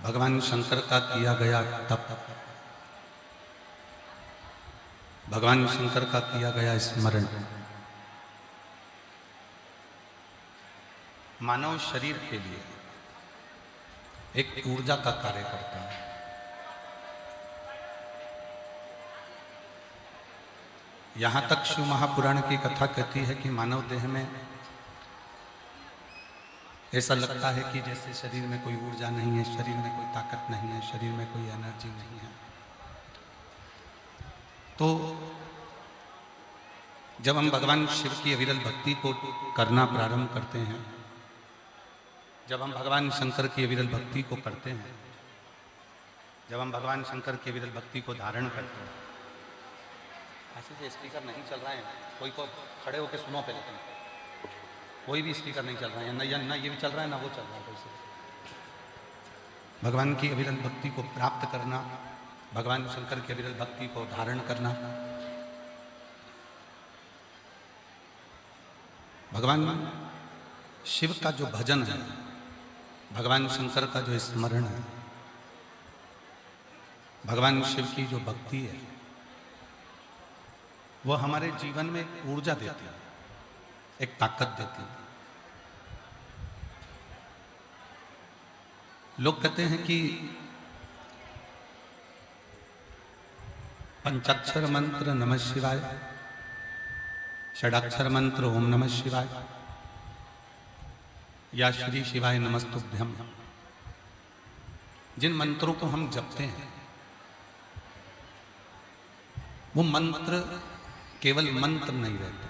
भगवान शंकर का किया गया तप, भगवान शंकर का किया गया स्मरण मानव शरीर के लिए एक ऊर्जा का कार्य करता है। यहां तक शिव महापुराण की कथा कहती है कि मानव देह में ऐसा लगता है कि जैसे शरीर में कोई ऊर्जा नहीं है, शरीर में कोई ताकत नहीं है, शरीर में कोई एनर्जी नहीं है। तो जब हम भगवान शिव की अविरल भक्ति को करना प्रारंभ करते हैं, जब हम भगवान शंकर की अविरल भक्ति को करते हैं, जब हम भगवान शंकर की अविरल भक्ति को धारण करते हैं, ऐसे से स्पीकर नहीं चल रहा है, कोई को खड़े होकर सुनो पहले, कोई भी स्पीकर नहीं चल रहा है, ना ये भी चल रहा है ना वो चल रहा है। कैसे भगवान की अविरल भक्ति को प्राप्त करना, भगवान शंकर की अविरल भक्ति को धारण करना, भगवान शिव का जो भजन है, भगवान शंकर का जो स्मरण है, भगवान शिव की जो भक्ति है, वो हमारे जीवन में एक ऊर्जा देती है, एक ताकत देती है। लोग कहते हैं कि पंचाक्षर मंत्र नमः शिवाय, षडाक्षर मंत्र ओम नमः शिवाय या श्री शिवाय नमस्तुभ्यम, जिन मंत्रों को हम जपते हैं वो मंत्र केवल मंत्र नहीं रहते।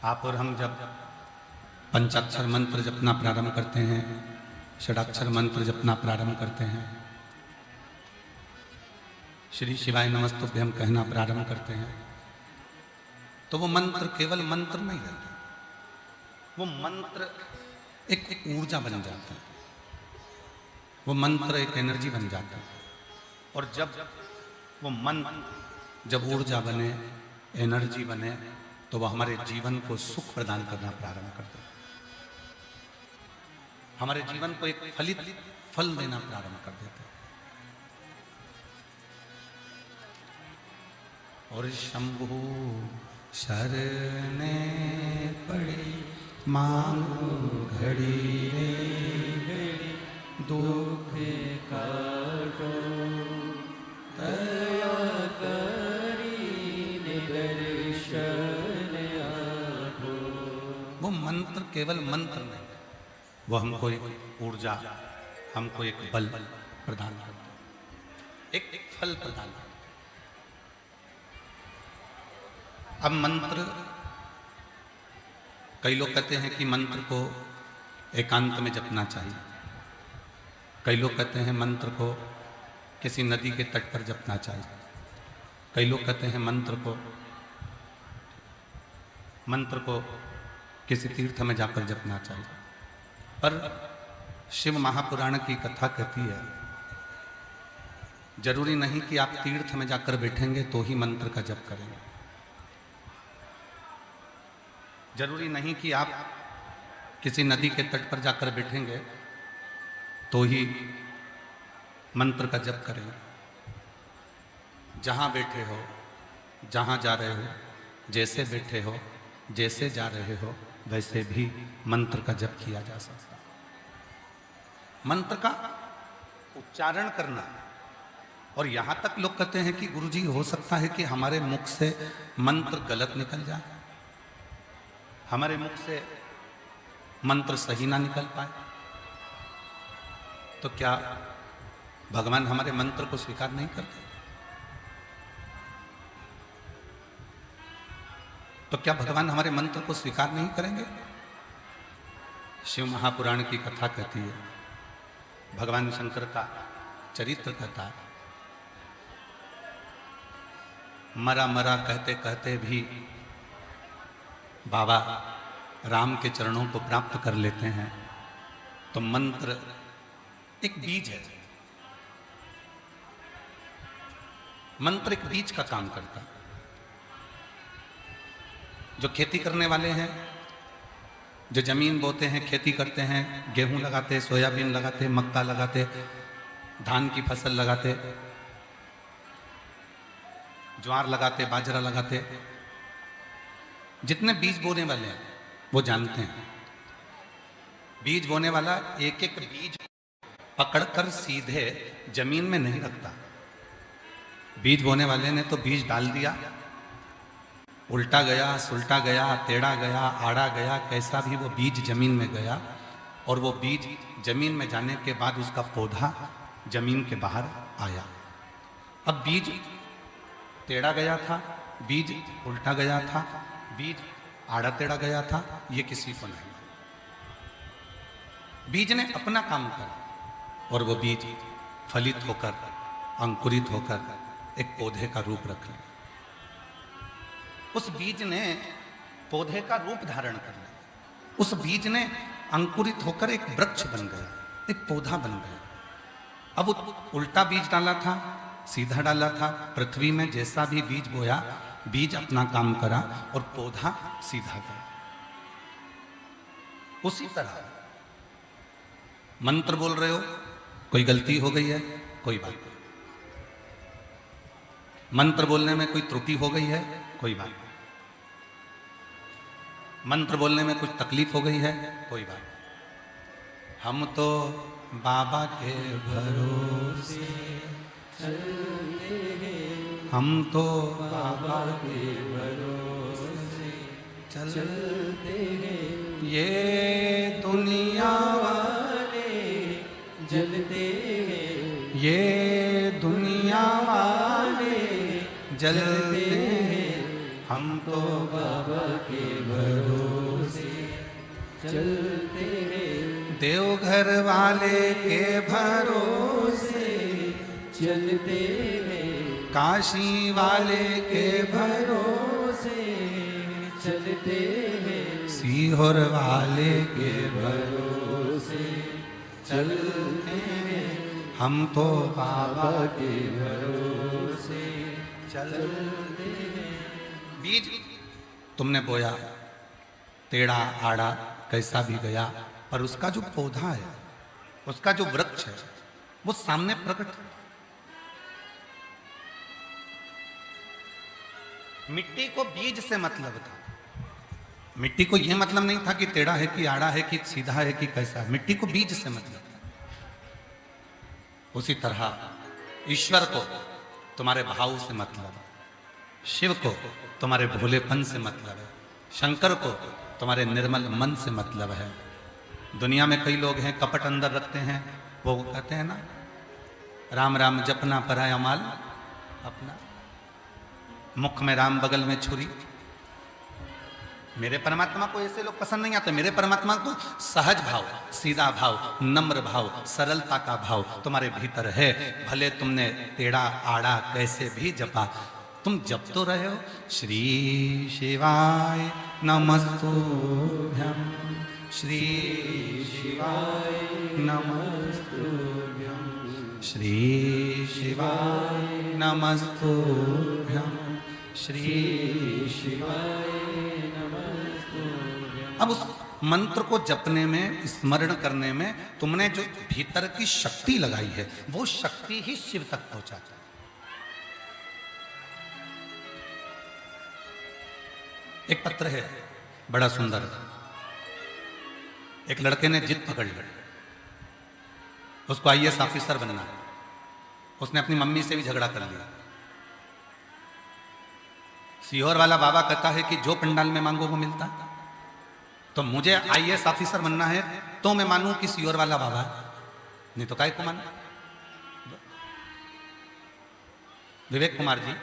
आप और हम जब पंचाक्षर मंत्र जपना प्रारंभ करते हैं, षडाक्षर मंत्र जपना प्रारंभ करते हैं, श्री शिवाय नमस्तुभ्यम कहना प्रारंभ करते हैं, तो वो मंत्र केवल मंत्र नहीं रहते, वो मंत्र एक ऊर्जा बन जाता है, वो मंत्र एक एनर्जी बन जाता है। और जब वो मंत्र जब ऊर्जा बने, एनर्जी बने, तो वह हमारे जीवन को सुख प्रदान करना प्रारंभ करता है, हमारे जीवन को एक फलित फल देना प्रारंभ कर देता है। और शंभु शरणे पड़ी मांगू घड़ी रे घड़ी, दुख काटो दया करी निदर्शन आठो। वो मंत्र केवल मंत्र नहीं, वो हमको एक ऊर्जा, हमको एक बल प्रदान करता है, एक फल प्रदान करता है। अब मंत्र, कई लोग कहते हैं कि मंत्र को एकांत में जपना चाहिए, कई लोग कहते हैं मंत्र को किसी नदी के तट पर जपना चाहिए, कई लोग कहते हैं मंत्र को किसी तीर्थ में जाकर जपना चाहिए। पर शिव महापुराण की कथा कहती है, जरूरी नहीं कि आप तीर्थ में जाकर बैठेंगे तो ही मंत्र का जप करेंगे, जरूरी नहीं कि आप किसी नदी के तट पर जाकर बैठेंगे तो ही मंत्र का जप करेंगे। जहां बैठे हो, जहां जा रहे हो, जैसे बैठे हो, जैसे जा रहे हो, वैसे भी मंत्र का जप किया जा सकता है। मंत्र का उच्चारण करना, और यहां तक लोग कहते हैं कि गुरुजी हो सकता है कि हमारे मुख से मंत्र गलत निकल जाए, हमारे मुख से मंत्र सही ना निकल पाए, तो क्या भगवान हमारे मंत्र को स्वीकार नहीं करते? तो क्या भगवान हमारे मंत्र को स्वीकार नहीं करेंगे? शिव महापुराण की कथा कहती है, भगवान शंकर का चरित्र कहता है, मरा मरा कहते कहते भी बाबा राम के चरणों को प्राप्त कर लेते हैं। तो मंत्र एक बीज है, मंत्र एक बीज का काम करता है। जो खेती करने वाले हैं जो जमीन बोते हैं, खेती करते हैं, गेहूं लगाते, सोयाबीन लगाते, मक्का लगाते, धान की फसल लगाते, ज्वार लगाते, बाजरा लगाते, जितने बीज बोने वाले हैं वो जानते हैं। बीज बोने वाला एक एक बीज पकड़कर सीधे जमीन में नहीं रखता। बीज बोने वाले ने तो बीज डाल दिया, उल्टा गया, सुलटा गया, टेढ़ा गया, आड़ा गया, कैसा भी वो बीज जमीन में गया, और वो बीज जमीन में जाने के बाद उसका पौधा जमीन के बाहर आया। अब बीज टेढ़ा गया था, बीज उल्टा गया था, बीज आड़ा टेढ़ा गया था, ये किसी को नहीं। बीज ने अपना काम करा और वो बीज फलित होकर, अंकुरित होकर एक पौधे का रूप रख लिया। उस बीज ने पौधे का रूप धारण कर लिया। उस बीज ने अंकुरित होकर एक वृक्ष बन गया, एक पौधा बन गया। अब उल्टा बीज डाला था, सीधा डाला था, पृथ्वी में जैसा भी बीज बोया, बीज अपना काम करा और पौधा सीधा गया। उसी तरह मंत्र बोल रहे हो, कोई गलती हो गई है, कोई बात नहीं। मंत्र बोलने में कोई त्रुटि हो गई है, कोई बात नहीं। मंत्र बोलने में कुछ तकलीफ हो गई है, कोई बात नहीं। हम तो बाबा के भरोसे चलते हैं, हम तो बाबा के भरोसे चलते हैं। ये दुनिया वाले जलते हैं, ये दुनिया वाले जलते हैं, हम तो बाबा के भरोसे चलते हैं। देवघर वाले के भरोसे चलते हैं, काशी वाले के भरोसे चलते हैं, सीहोर वाले के भरोसे चलते हैं, हम तो बाबा के भरोसे चलते हैं। बीज तुमने बोया, टेढ़ा आड़ा कैसा भी गया, पर उसका जो पौधा है, उसका जो वृक्ष है, वो सामने प्रकट है। मिट्टी को बीज से मतलब था। मिट्टी को यह मतलब नहीं था कि टेढ़ा है कि आड़ा है कि सीधा है कि कैसा है। मिट्टी को बीज से मतलब था। उसी तरह ईश्वर को तुम्हारे भाव से मतलब है, शिव को तुम्हारे भोलेपन से मतलब है, शंकर को तुम्हारे निर्मल मन से मतलब है। दुनिया में कई लोग हैं कपट अंदर रखते हैं, वो कहते हैं ना, राम राम जपना पराया माल अपना, मुख में राम बगल में छुरी। मेरे परमात्मा को ऐसे लोग पसंद नहीं आते। मेरे परमात्मा को सहज भाव, सीधा भाव, नम्र भाव, सरलता का भाव तुम्हारे भीतर है। भले तुमने टेढ़ा आड़ा कैसे भी जपा, तुम जप तो रहे हो। श्री शिवाय नमस्तुभ्यं, श्री शिवाय नमस्तुभ्यं, श्री शिवाय नमस्तुभ्यं, श्री शिवाय नमस्तुभ्यं। अब उस मंत्र को जपने में, स्मरण करने में तुमने जो भीतर की शक्ति लगाई है, वो शक्ति ही शिव तक पहुंचाता है। एक पत्र है बड़ा सुंदर, एक लड़के ने जिद पकड़ ली, उसको आईएएस ऑफिसर बनना है। उसने अपनी मम्मी से भी झगड़ा कर लिया। सीहोर वाला बाबा कहता है कि जो पंडाल में मांगो वो मिलता, तो मुझे आईएएस ऑफिसर बनना है तो मैं मानूं कि सीहोर वाला बाबा है, नहीं तो काय को मानूं। विवेक कुमार जी,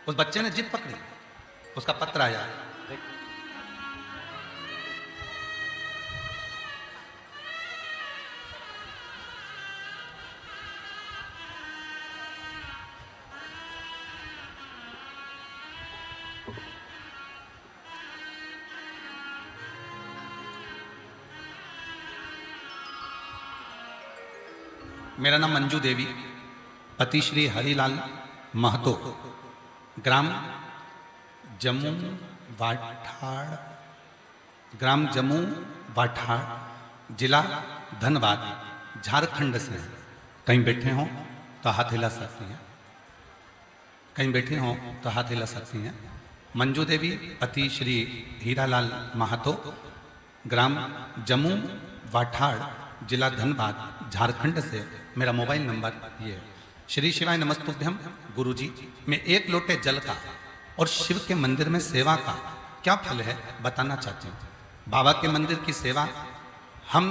उस बच्चे ने जिद पकड़ी, उसका पत्र आया। मेरा नाम मंजू देवी, पति श्री हरिलाल महतो, ग्राम जम्मू वाठाड़ ग्राम जम्मू वाठा, जिला धनबाद, झारखंड से हैं। कहीं बैठे हों तो हाथ हिला सकती हैं, कहीं बैठे हों तो हाथ हिला सकती हैं। मंजू देवी पति श्री हीरालाल महतो, ग्राम जम्मू वाठाड़, जिला धनबाद, झारखंड से। मेरा मोबाइल नंबर ये है। श्री शिवाय नमस्तुभ्यम। गुरुजी, मैं एक लोटे जल का और शिव के मंदिर में सेवा का क्या फल है बताना चाहती हूँ। बाबा के मंदिर की सेवा, हम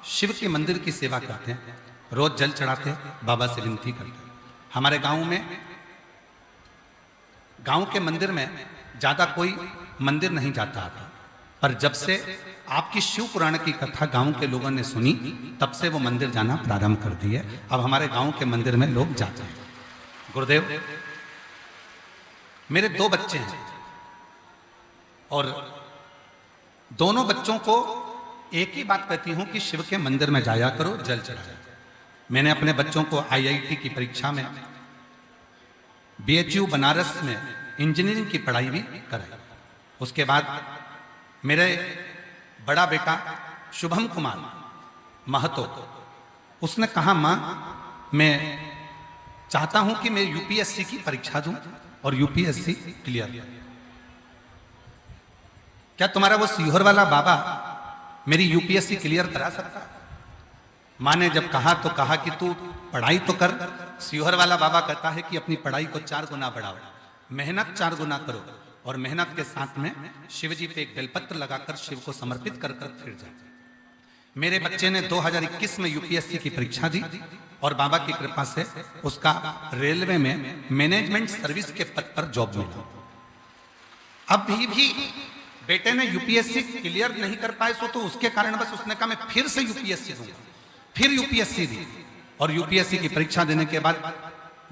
शिव के मंदिर की सेवा करते हैं, रोज जल चढ़ाते हैं, बाबा से विनती करते हैं। हमारे गांव के मंदिर में ज्यादा कोई मंदिर नहीं जाता था, पर जब से आपकी शिव पुराण की कथा गांव के लोगों ने सुनी, तब से वो मंदिर जाना प्रारंभ कर दिए। अब हमारे गांव के मंदिर में लोग जाते हैं। गुरुदेव, मेरे 2 बच्चे हैं और दोनों बच्चों को एक ही बात कहती हूं कि शिव के मंदिर में जाया करो, जल चढ़ाया। मैंने अपने बच्चों को IIT की परीक्षा में, BHU बनारस में इंजीनियरिंग की पढ़ाई भी कराई। उसके बाद मेरे बड़ा बेटा शुभम कुमार महतो, उसने कहा मां मैं चाहता हूं कि मैं UPSC की परीक्षा दूं और UPSC क्लियर करूं। क्या तुम्हारा वो सीहोर वाला बाबा मेरी UPSC क्लियर करा सकता? मां ने जब कहा तो कहा कि तू पढ़ाई तो कर। सीहोर वाला बाबा कहता है कि अपनी पढ़ाई को 4 गुना बढ़ाओ, मेहनत 4 गुना करो और मेहनत के साथ में शिव जी पे एक बेलपत्र लगाकर शिव को समर्पित कर कर फिर जाओ। मेरे बच्चे ने 2021 में UPSC की परीक्षा दी और बाबा की कृपा से उसका रेलवे में मैनेजमेंट सर्विस के पद पर जॉब मिला। अभी भी बेटे ने UPSC क्लियर नहीं कर पाए, सो तो उसके कारण बस उसने कहा मैं फिर से UPSC दूंगा। फिर UPSC दी और UPSC की परीक्षा देने के बाद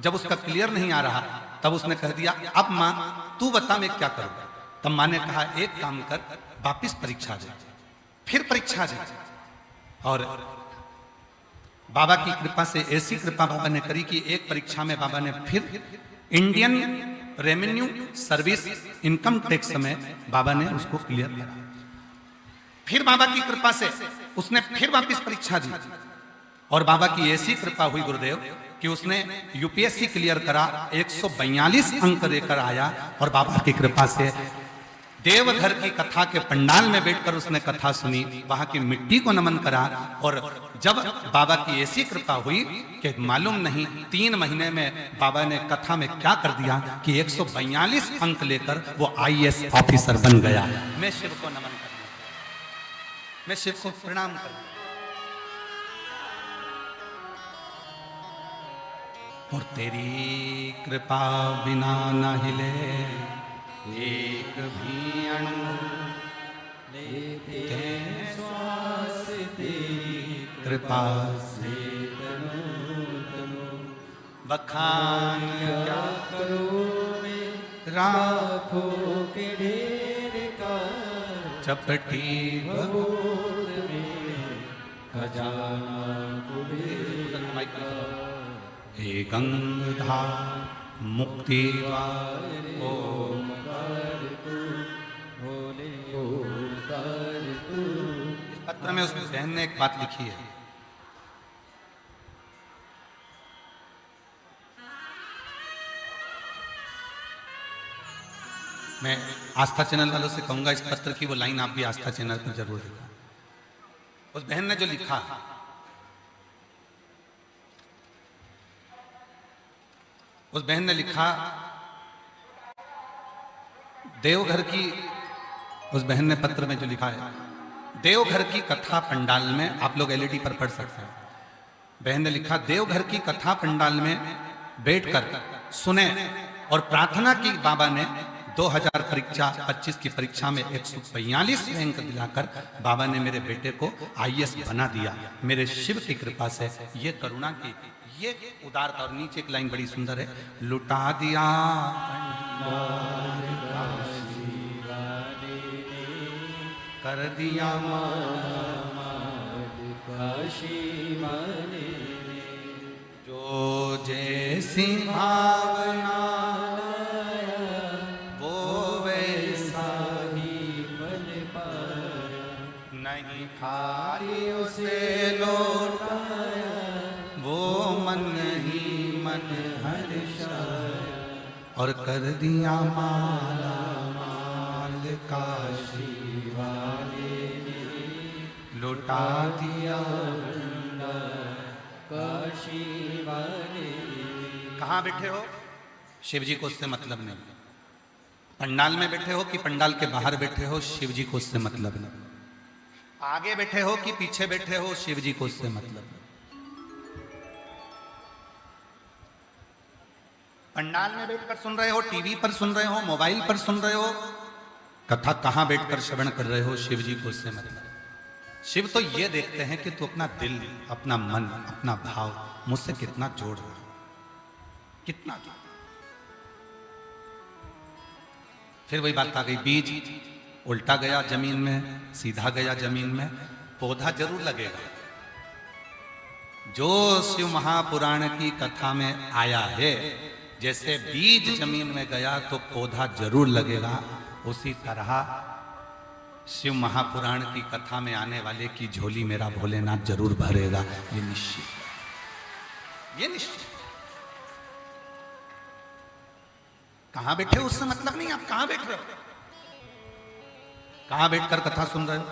जब उसका क्लियर नहीं आ रहा, तब उसने कह दिया अब मां तू बता मैं क्या करूं। तब मां ने कहा एक काम कर, वापिस परीक्षा दे। फिर परीक्षा दे और बाबा की कृपा से ऐसी कृपा बाबा ने करी कि एक परीक्षा में बाबा ने फिर Indian revenue service income tax में बाबा ने उसको क्लियर करा। फिर बाबा की कृपा से उसने फिर वापस परीक्षा दी और बाबा की ऐसी कृपा हुई गुरुदेव कि उसने UPSC क्लियर करा, 142 अंक लेकर आया और बाबा की कृपा से देवघर की कथा के पंडाल में बैठकर उसने कथा सुनी, वहां की मिट्टी को नमन करा। और जब बाबा की ऐसी कृपा हुई कि मालूम नहीं 3 महीने में बाबा ने कथा में क्या कर दिया कि 142 अंक लेकर वो IAS ऑफिसर बन गया। मैं शिव को नमन करता, मैं शिव को प्रणाम करता। और तेरी कृपा बिना न हिले एक भी अणु, लेते श्वास तेरी कृपा से बखान क्या करो मैं राखों के ढेर का, चपटी बबूद में खजाना हे गंगाधार मुक्ति ओम कर तू भोले ओम कर तू। इस पत्र में उस बहन ने एक बात लिखी है, मैं आस्था चैनल वालों से कहूंगा इस पत्र की वो लाइन आप भी आस्था चैनल पर जरूर देखा। उस बहन ने जो लिखा, उस बहन ने लिखा देवघर की, उस बहन ने पत्र में जो लिखा है, देवघर की कथा पंडाल में, आप लोग LED पर पढ़ सकते हैं। बहन ने लिखा देवघर की कथा पंडाल में बैठकर सुने और प्रार्थना की बाबा ने 2025 की परीक्षा में 142 अंक दिलाकर बाबा ने मेरे बेटे को IAS बना दिया। मेरे शिव की कृपा से ये करुणा की, ये उदारता। और नीचे एक लाइन बड़ी सुंदर है, लुटा दिया कर दिया जो जैसी भावना वो वैसा ही फल पाए। और कर दिया माला माल काशी वाले ने, लुटा दिया काशी वाले। कहाँ बैठे हो, शिव जी को उससे मतलब नहीं। पंडाल में बैठे हो कि पंडाल के बाहर बैठे हो, शिव जी को उससे मतलब नहीं। आगे बैठे हो कि पीछे बैठे हो, शिव जी को उससे मतलब नहीं। पंडाल में बैठकर सुन रहे हो, टीवी पर सुन रहे हो, मोबाइल पर सुन रहे हो, कथा कहां बैठकर श्रवण कर रहे हो, शिव जी को उससे मतलब। शिव तो ये देखते हैं कि तू अपना दिल, अपना मन, अपना भाव मुझसे कितना जोड़ रहा है, कितना जोड़। फिर वही बात आ गई, बीज उल्टा गया जमीन में, सीधा गया जमीन में, पौधा जरूर लगेगा। जो शिव महापुराण की कथा में आया है, जैसे बीज जमीन में गया तो पौधा जरूर लगेगा, उसी तरह शिव महापुराण की कथा में आने वाले की झोली मेरा भोलेनाथ जरूर भरेगा, ये निश्चित, ये निश्चित। कहां बैठे हो उससे मतलब नहीं, आप कहां बैठ रहे हो, कहां बैठकर कथा सुन रहे हो,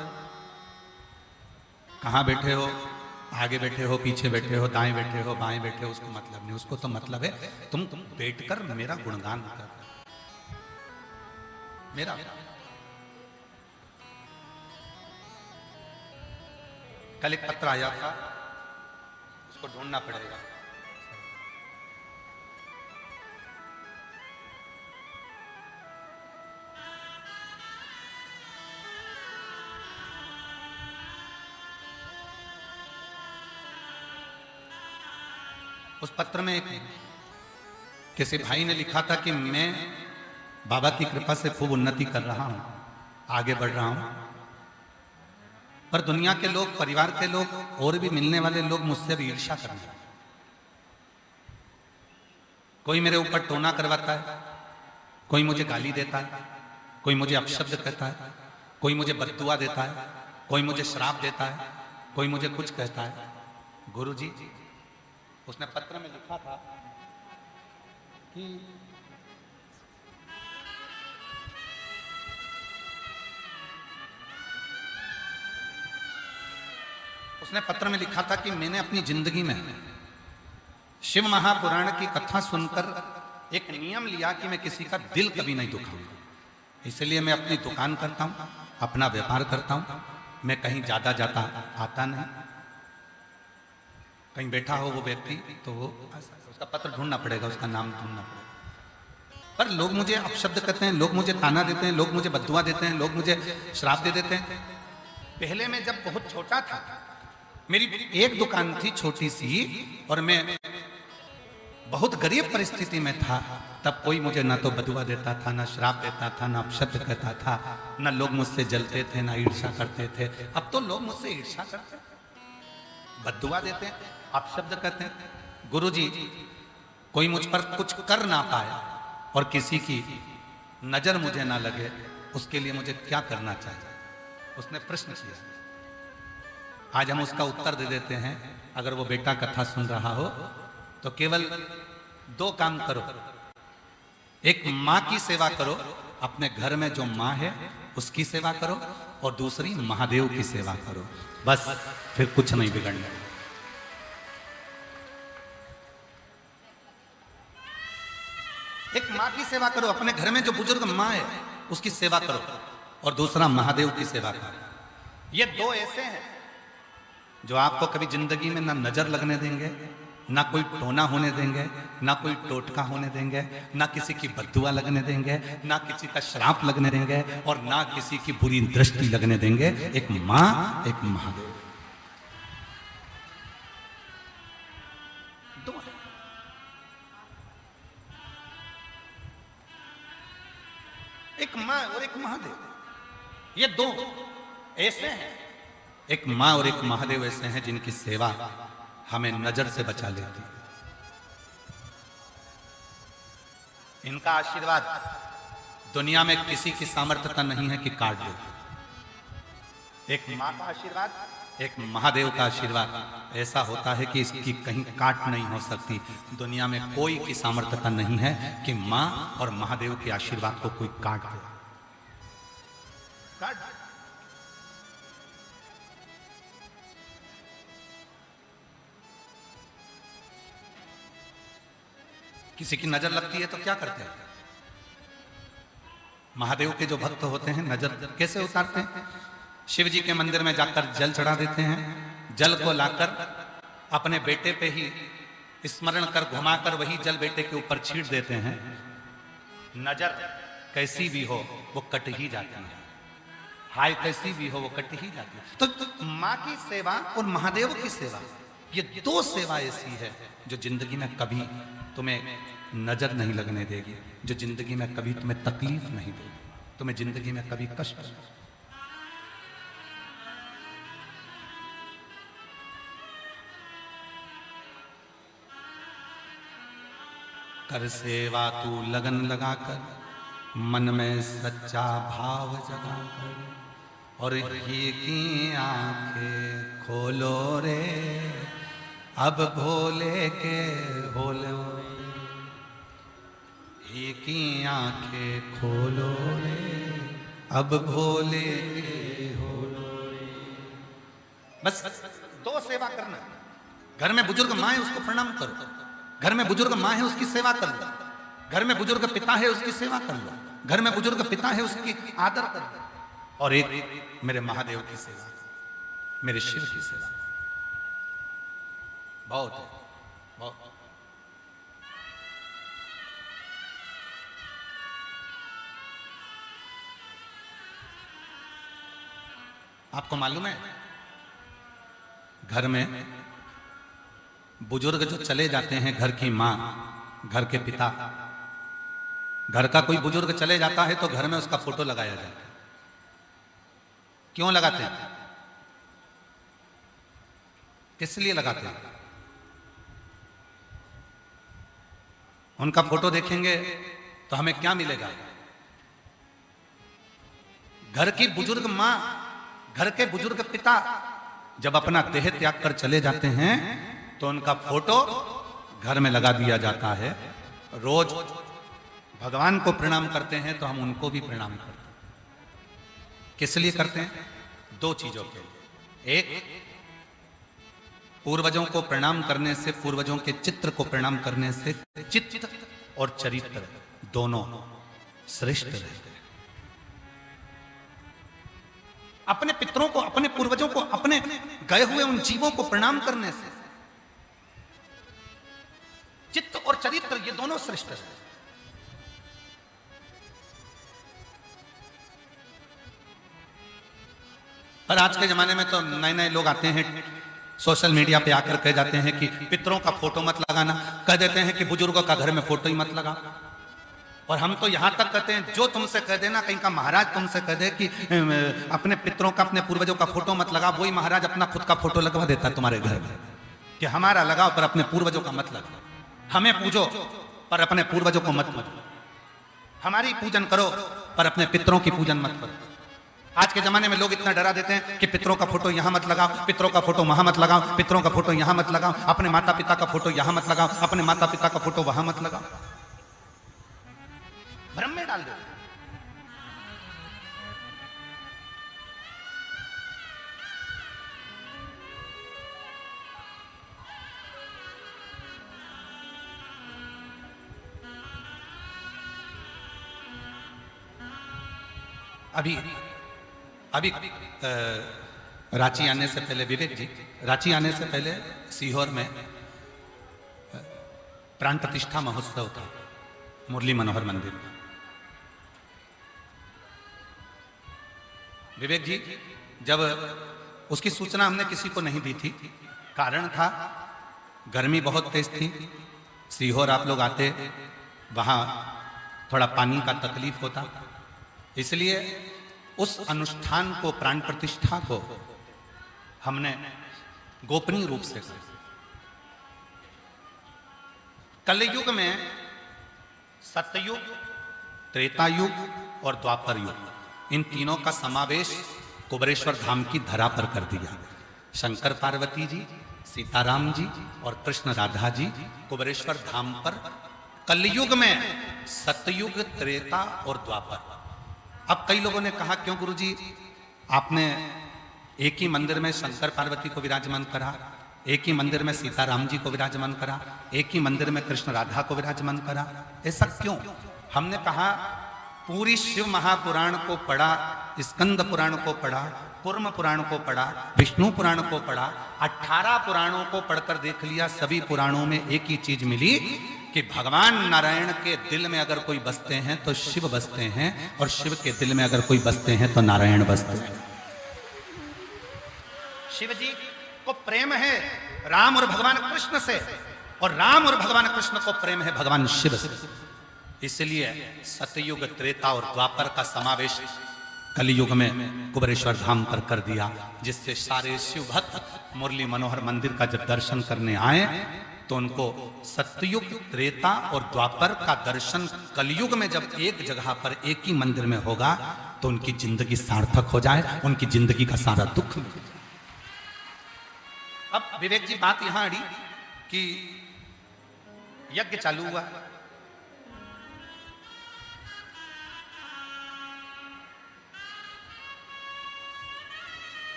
कहां बैठे हो, आगे बैठे हो, पीछे बैठे हो, दाएं बैठे हो, बाएं बैठे हो, उसको मतलब नहीं। उसको तो मतलब है तुम बैठकर मेरा गुणगान कर, मेरा। कल एक पत्र आया था, उसको ढूंढना पड़ेगा। उस पत्र में किसी भाई ने लिखा था कि मैं बाबा की कृपा से खूब उन्नति कर रहा हूं, आगे बढ़ रहा हूं, पर दुनिया के लोग, परिवार के लोग, और भी मिलने वाले लोग मुझसे भी ईर्ष्या कर रहे हैं। कोई मेरे ऊपर टोना करवाता है, कोई मुझे गाली देता है, कोई मुझे अपशब्द कहता है, कोई मुझे बद्दुआ देता है, कोई मुझे श्राप देता है, कोई मुझे कुछ कहता है। गुरुजी, उसने पत्र में लिखा था कि उसने पत्र में लिखा था कि मैंने अपनी जिंदगी में शिव महापुराण की कथा सुनकर एक नियम लिया कि मैं किसी का दिल कभी नहीं दुखाऊंगा। इसलिए मैं अपनी दुकान करता हूं, अपना व्यापार करता हूं, मैं कहीं ज्यादा जाता आता नहीं। कहीं बैठा हो वो व्यक्ति तो वो, उसका पत्र ढूंढना पड़ेगा, उसका नाम ढूंढना पड़ेगा। पर लोग मुझे अपशब्द कहते हैं, लोग मुझे ताना देते हैं, लोग मुझे बद्दुआ देते हैं, लोग मुझे श्राप दे देते हैं। पहले मैं जब बहुत छोटा था, मेरी एक दुकान थी छोटी सी, और मैं बहुत गरीब परिस्थिति में था, तब कोई मुझे ना तो बदुआ देता था, ना श्राप देता था, ना अपशब्द कहता था, ना लोग मुझसे जलते थे, ना ईर्ष्या करते थे। अब तो लोग मुझसे ईर्ष्या करते हैं, बदुआ देते हैं, अपशब्द कहते हैं। गुरुजी, कोई मुझ पर कुछ कर ना पाए और किसी की नजर मुझे ना लगे, उसके लिए मुझे क्या करना चाहिए? उसने प्रश्न किया। आज हम उसका उत्तर दे देते हैं। अगर वो बेटा कथा सुन रहा हो तो केवल 2 काम करो। एक, माँ की सेवा करो, अपने घर में जो माँ है उसकी सेवा करो, और दूसरी महादेव की सेवा करो, बस, फिर कुछ नहीं बिगड़ने। एक माँ की सेवा करो, अपने घर में जो बुजुर्ग माँ है उसकी सेवा करो, और दूसरा महादेव की सेवा करो। ये 2 ऐसे हैं जो आपको कभी जिंदगी में ना नजर लगने देंगे, ना कोई टोना होने देंगे, ना कोई टोटका होने देंगे, ना किसी की बद्दुआ लगने देंगे, ना किसी का श्राप लगने देंगे, और ना किसी की बुरी दृष्टि लगने देंगे। एक माँ, एक महादेव, 2 है। एक माँ और एक महादेव, ये 2 ऐसे हैं। एक माँ और एक महादेव ऐसे हैं जिनकी सेवा हमें नजर से बचा लेती है। इनका आशीर्वाद दुनिया में किसी की सामर्थ्यता नहीं है कि काट दे। एक माँ का आशीर्वाद, एक महादेव का आशीर्वाद ऐसा होता है कि इसकी कहीं काट नहीं हो सकती। दुनिया में कोई की सामर्थ्यता नहीं है कि मां और महादेव के आशीर्वाद को कोई काट दे। किसी की नजर लगती है तो क्या करते हैं? महादेव के जो भक्त होते हैं नजर कैसे उतारते हैं? शिव जी के मंदिर में जाकर जल चढ़ा देते हैं। जल को लाकर अपने बेटे पे ही स्मरण कर घुमाकर वही जल बेटे के ऊपर छीट देते हैं। नजर कैसी भी हो वो कट ही जाती है, हाय कैसी भी हो वो कट ही जाती है। तो माँ की सेवा और महादेव की सेवा, ये दो सेवा ऐसी है जो जिंदगी में कभी तुम्हें नजर नहीं लगने देगी, जो जिंदगी में कभी तुम्हें तकलीफ नहीं देगी, तुम्हें जिंदगी में कभी कष्ट नहीं। कर सेवा तू लगन लगाकर, मन में सच्चा भाव जगाकर, और ही की आंखें खोलो रे, अब भोले के भोलो, ही की आंखें खोलो रे, अब भोले के भोलो रे। बस दो सेवा करना। घर में बुजुर्ग माँ है उसको प्रणाम करो, घर में बुजुर्ग माँ है उसकी सेवा कर लो, घर में बुजुर्ग पिता है उसकी सेवा कर लो, घर में बुजुर्ग पिता है उसकी आदर कर लो, और एक मेरे महादेव की सेवा, मेरे शिव की सेवा। बहुत है, बहुत। आपको मालूम है घर में बुजुर्ग जो चले जाते हैं, घर की माँ, घर के पिता, घर का कोई बुजुर्ग चले जाता है तो घर में उसका फोटो लगाया जाता है। क्यों लगाते हैं? किस लिए लगाते हैं? उनका फोटो देखेंगे तो हमें क्या मिलेगा? घर की बुजुर्ग माँ, घर के बुजुर्ग पिता जब अपना देह त्याग कर चले जाते हैं तो उनका फोटो घर में लगा दिया जाता है। रोज भगवान को प्रणाम करते हैं तो हम उनको भी प्रणाम करते हैं। किस लिए करते हैं? दो चीजों के लिए। एक, पूर्वजों को प्रणाम करने से, पूर्वजों के चित्र को प्रणाम करने से चित्त और चरित्र दोनों श्रेष्ठ रहते हैं। अपने पितरों को, अपने पूर्वजों को, अपने गए हुए उन जीवों को प्रणाम करने से चित्त और चरित्र ये दोनों श्रेष्ठ है। पर आज के जमाने में तो नए नए लोग आते हैं, सोशल मीडिया पे आकर कह जाते हैं कि पितरों का फोटो मत लगाना, कह देते हैं कि बुजुर्गों का घर में फोटो ही मत लगा। और हम तो यहां तक कहते हैं, जो तुमसे कह देना, कहीं का महाराज तुमसे कह दे कि अपने पितरों का, अपने पूर्वजों का फोटो मत लगा, वही महाराज अपना खुद का फोटो लगवा देता है तुम्हारे घर में कि हमारा लगाओ पर अपने पूर्वजों का मत लगाओ। हमें पूजो पर अपने पूर्वजों को मत पूजो, हमारी पूजन करो पर अपने पितरों की पूजन मत करो। आज के जमाने में लोग इतना डरा देते हैं कि पितरों का फोटो यहां मत लगाओ, पितरों का फोटो वहां मत लगाओ, पितरों का फोटो यहां मत लगाओ, अपने माता पिता का फोटो यहां मत लगाओ, अपने माता पिता का फोटो वहां मत लगाओ। भ्रम में डाल दो। अभी अभी रांची आने से पहले, विवेक जी, रांची आने से पहले सीहोर में प्राण प्रतिष्ठा महोत्सव था, मुरली मनोहर मंदिर में। विवेक जी, जब उसकी सूचना हमने किसी को नहीं दी थी, कारण था गर्मी बहुत तेज थी, सीहोर आप लोग आते, वहां थोड़ा पानी का तकलीफ होता, इसलिए उस अनुष्ठान को, प्राण प्रतिष्ठा को हमने गोपनीय रूप से किया। कलयुग में सतयुग, त्रेतायुग और द्वापर युग, इन तीनों का समावेश कुबेरेश्वर धाम की धरा पर कर दिया। शंकर पार्वती जी, सीताराम जी और कृष्ण राधा जी कुबेरेश्वर धाम पर कलयुग में सतयुग, त्रेता और द्वापर। अब कई लोगों ने कहा क्यों गुरुजी आपने एक ही मंदिर में शंकर पार्वती को विराजमान करा, एक ही मंदिर में सीताराम जी को विराजमान करा, एक ही मंदिर में कृष्ण राधा को विराजमान करा, ऐसा क्यों? हमने कहा पूरी शिव महापुराण को पढ़ा, स्कंद पुराण को पढ़ा, कूर्म पुराण को पढ़ा, विष्णु पुराण को पढ़ा, 18 पुराणों को पढ़कर देख लिया, सभी पुराणों में एक ही चीज मिली कि भगवान नारायण के दिल में अगर कोई बसते हैं तो शिव बसते हैं, और शिव के दिल में अगर कोई बसते हैं तो नारायण बसते हैं। शिव जी को प्रेम है राम और भगवान कृष्ण से, और राम और भगवान कृष्ण को प्रेम है भगवान शिव से। इसलिए सतयुग, त्रेता और द्वापर का समावेश कलयुग में कुबेरेश्वर धाम पर कर दिया, जिससे सारे शिव भक्त मुरली मनोहर मंदिर का जब दर्शन करने आए तो उनको सतयुग, त्रेता और द्वापर का दर्शन कलयुग में जब एक जगह पर एक ही मंदिर में होगा तो उनकी जिंदगी सार्थक हो जाए, उनकी जिंदगी का सारा दुख मिट जाए। अब विवेक जी बात यहां अड़ी कि यज्ञ चालू हुआ,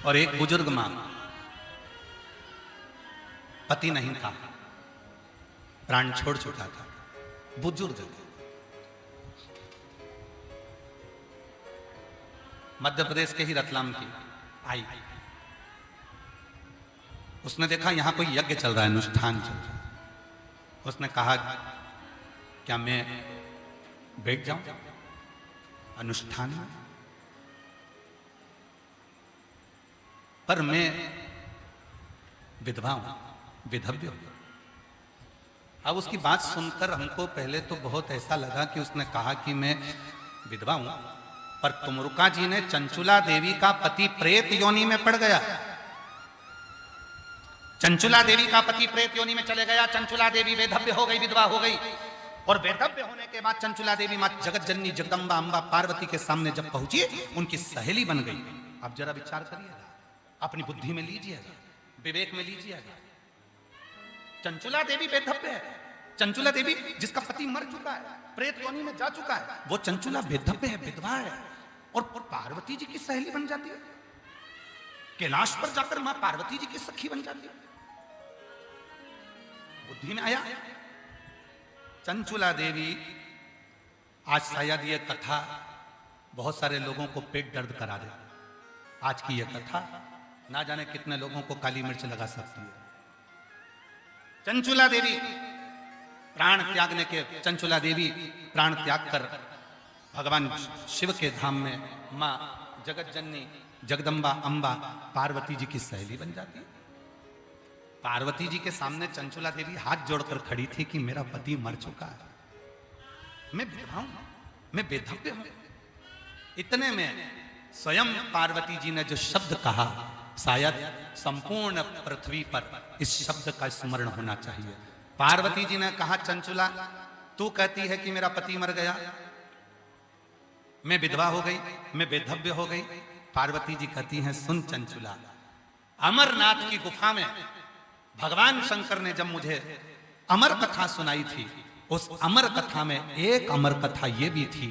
और एक बुजुर्ग मां, पति नहीं था, प्राण छोड़ चुका था, बुजुर्ग मध्य प्रदेश के ही रतलाम की आई। उसने देखा यहां कोई यज्ञ चल रहा है, अनुष्ठान चल रहा है। उसने कहा क्या मैं बैठ जाऊं अनुष्ठान में? पर मैं विधवा हूं, विधव्य हूं। अब उसकी बात सुनकर हमको पहले तो बहुत ऐसा लगा कि उसने कहा कि मैं विधवा हूं, पर तुमरुका जी ने चंचुला देवी का पति प्रेत योनि में पड़ गया, चंचुला देवी का पति प्रेत योनि में चले गया, चंचुला देवी वेधव्य हो गई, विधवा हो गई, और वेधव्य होने के बाद चंचुला देवी मां जगत जननी जगदम्बा अम्बा पार्वती के सामने जब पहुंची, उनकी सहेली बन गई। अब जरा विचार करिएगा, अपनी बुद्धि में लीजिएगा, विवेक में लीजिएगा। चंचुला देवी वेधव्य है, चंचुला देवी जिसका पति मर चुका है, प्रेत योनि में जा चुका है, वो चंचुला वेधव्य है, विधवा है, और पार्वती जी की सहेली बन जाती है। कैलाश पर जाकर मां पार्वती जी की सखी बन जाती है। बुद्धि में आया। चंचुला देवी, आज शायद ये कथा बहुत सारे लोगों को पेट दर्द करा दे। आज की यह कथा ना जाने कितने लोगों को काली मिर्च लगा सकती है। चंचुला देवी प्राण त्यागने के, चंचुला देवी प्राण त्याग कर भगवान शिव के धाम में मां जगत जननी जगदम्बा अम्बा पार्वती जी की सहेली बन जाती है। पार्वती जी के सामने चंचुला देवी हाथ जोड़कर खड़ी थी कि मेरा पति मर चुका है, मैं विधवा हूं, मैं वेधव्य हूं। इतने में स्वयं पार्वती जी ने जो शब्द कहा, शायद संपूर्ण पृथ्वी पर इस शब्द का स्मरण होना चाहिए। पार्वती जी ने कहा, चंचुला तू कहती है कि मेरा पति मर गया, मैं विधवा हो गई, मैं वेधव्य हो गई। पार्वती जी कहती हैं, सुन चंचुला, अमरनाथ की गुफा में भगवान शंकर ने जब मुझे अमर कथा सुनाई थी, उस अमर कथा में एक अमर कथा यह भी थी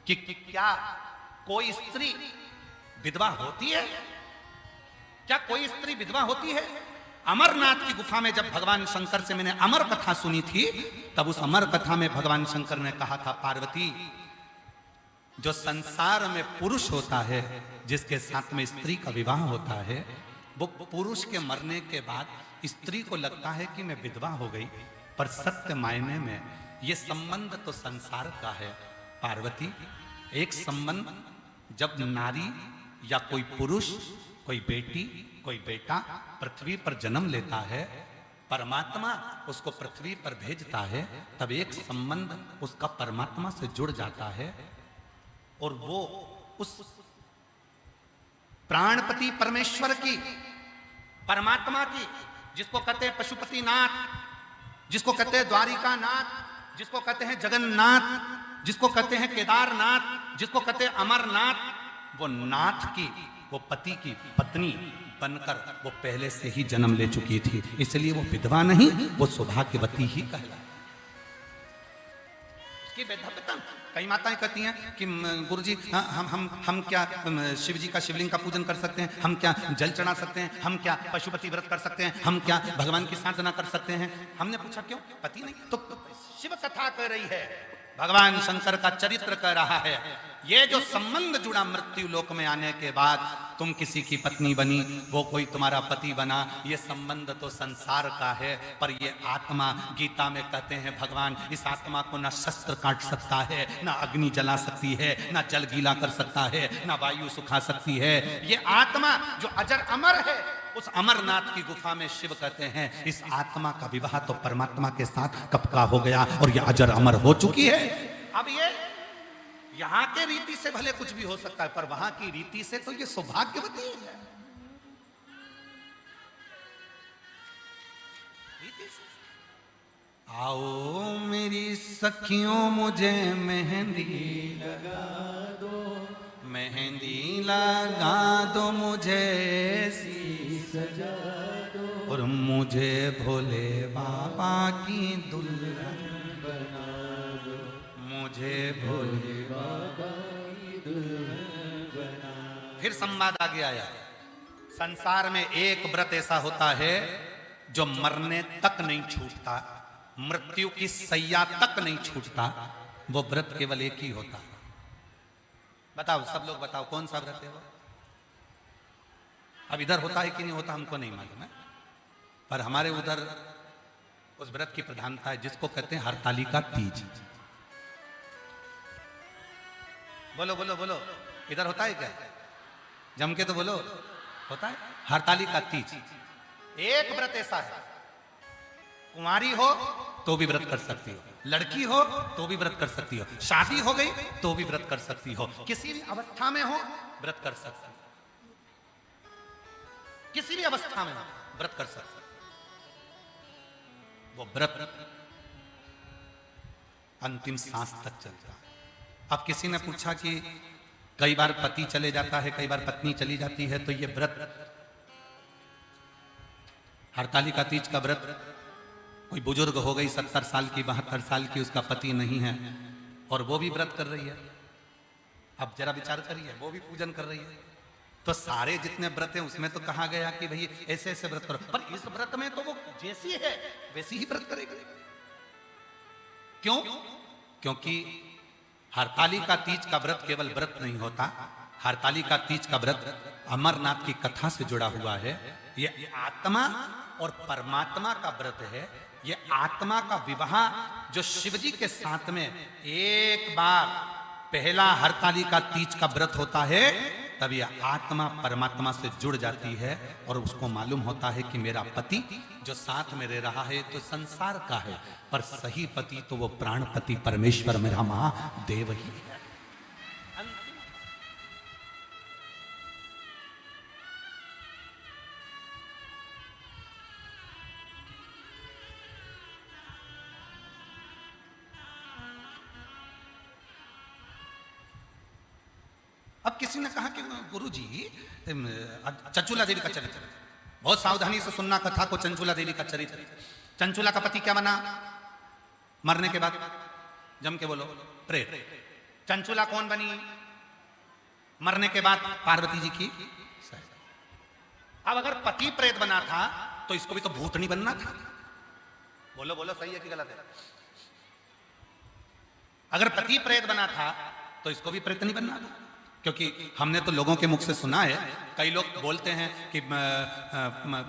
कि क्या कोई स्त्री विधवा होती है? क्या कोई स्त्री विधवा होती है? अमरनाथ की गुफा में जब भगवान शंकर से मैंने अमर कथा सुनी थी, तब उस अमर कथा में भगवान शंकर ने कहा था, पार्वती, जो संसार में पुरुष होता है, जिसके साथ में स्त्री का विवाह होता है, वो पुरुष के मरने के बाद स्त्री को लगता है कि मैं विधवा हो गई, पर सत्य मायने में ये संबंध तो संसार का है। पार्वती, एक संबंध जब नारी या कोई पुरुष, कोई बेटी, कोई बेटा पृथ्वी पर जन्म लेता है, परमात्मा उसको पृथ्वी पर भेजता है, तब एक संबंध उसका परमात्मा से जुड़ जाता है, और वो उस प्राणपति परमेश्वर की, परमात्मा की, जिसको कहते हैं पशुपति नाथ, जिसको कहते हैं द्वारिका नाथ, जिसको कहते हैं जगन्नाथ, जिसको कहते हैं केदारनाथ, जिसको कहते हैं अमरनाथ, वो नाथ की, वो पति की पत्नी बनकर वो पहले से ही जन्म ले चुकी थी, इसलिए वो विधवा नहीं, वो सौभाग्यवती ही कहला। उसकी बेटा कई माताएं कहती हैं कि गुरुजी हम क्या शिव जी का शिवलिंग का पूजन कर सकते हैं, हम क्या जल चढ़ा सकते हैं, हम क्या पशुपति व्रत कर सकते हैं, हम क्या भगवान की साधना कर सकते हैं। हमने पूछा क्यों? पति नहीं तो शिव कथा कह रही है, भगवान शंकर का चरित्र कह रहा है। ये जो संबंध जुड़ा मृत्यु लोक में आने के बाद, तुम किसी की पत्नी बनी, वो कोई तुम्हारा पति बना, ये संबंध तो संसार का है, पर ये आत्मा, गीता में कहते हैं भगवान, इस आत्मा को ना शस्त्र काट सकता है, ना अग्नि जला सकती है, ना जल गीला कर सकता है, ना वायु सुखा सकती है। ये आत्मा जो अजर अमर है, उस अमरनाथ की गुफा में शिव कहते हैं इस आत्मा का विवाह तो परमात्मा के साथ कब का हो गया और ये अजर अमर हो चुकी है। अब ये यहां के रीति से भले कुछ भी हो सकता है, पर वहां की रीति से तो ये सौभाग्यवती है। रीति से आओ मेरी सखियों मुझे मेहंदी लगा दो, मेहंदी लगा दो मुझे, सजा दो, और मुझे भोले बाबा की दुल्हन बना दो, मुझे भोले बाबा की दुल्हन बना। फिर संवाद आगे आया, संसार में एक व्रत ऐसा होता है जो मरने तक नहीं छूटता, मृत्यु की सैया तक नहीं छूटता, वो व्रत केवल एक ही होता। बताओ सब लोग बताओ कौन सा व्रत है वो? अब इधर होता है कि नहीं होता हमको नहीं मालूम है, पर हमारे उधर उस व्रत की प्रधानता है जिसको कहते हैं हरतालिका तीज। बोलो बोलो बोलो, इधर होता है क्या? जम के तो बोलो, होता है हरतालिका तीज। एक व्रत ऐसा है, कुंवारी हो तो भी व्रत कर सकती हो, लड़की हो तो भी व्रत कर सकती हो, शादी हो गई तो भी व्रत कर सकती हो, किसी भी अवस्था में हो व्रत कर सकती हो, किसी भी अवस्था में हो व्रत कर सकती हो। वो व्रत अंतिम सांस तक चलता है। अब किसी ने पूछा कि कई बार पति चले जाता है, कई बार पत्नी चली जाती है, तो ये व्रत हरतालिका तीज का व्रत, कोई बुजुर्ग हो गई 70 साल की 72 साल की, उसका पति नहीं है और वो भी व्रत कर रही है, अब जरा विचार करिए, वो भी पूजन कर रही है, तो सारे जितने व्रत हैं उसमें तो कहा गया कि भाई ऐसे ऐसे व्रत करो, पर इस व्रत में तो वो जैसी है वैसी ही व्रत करेगी। क्यों? क्योंकि हरतालिका तीज का व्रत केवल व्रत नहीं होता, हरतालिका तीज का व्रत अमरनाथ की कथा से जुड़ा हुआ है। ये आत्मा और परमात्मा का व्रत है। ये आत्मा का विवाह जो शिवजी के साथ में एक बार पहला हरतालिका तीज का व्रत होता है, तब यह आत्मा परमात्मा से जुड़ जाती है और उसको मालूम होता है कि मेरा पति जो साथ में रह रहा है तो संसार का है, पर सही पति तो वो प्राणपति परमेश्वर मेरा महादेव ही है। अब किसी ने कहा कि गुरुजी चंचुला देवी का चरित्र, बहुत सावधानी से सुनना कथा को। चंचुला देवी का चरित्र, चंचुला का पति क्या बना मरने के बाद? जम के बोलो, प्रेत। चंचुला कौन बनी मरने के बाद? पार्वती जी की। अब अगर पति प्रेत बना था तो इसको भी तो भूतनी बनना था। बोलो बोलो, सही है कि गलत है? अगर पति प्रेत बना था तो इसको भी प्रेतनी बनना था, क्योंकि हमने तो लोगों के मुख से सुना है, कई लोग बोलते हैं कि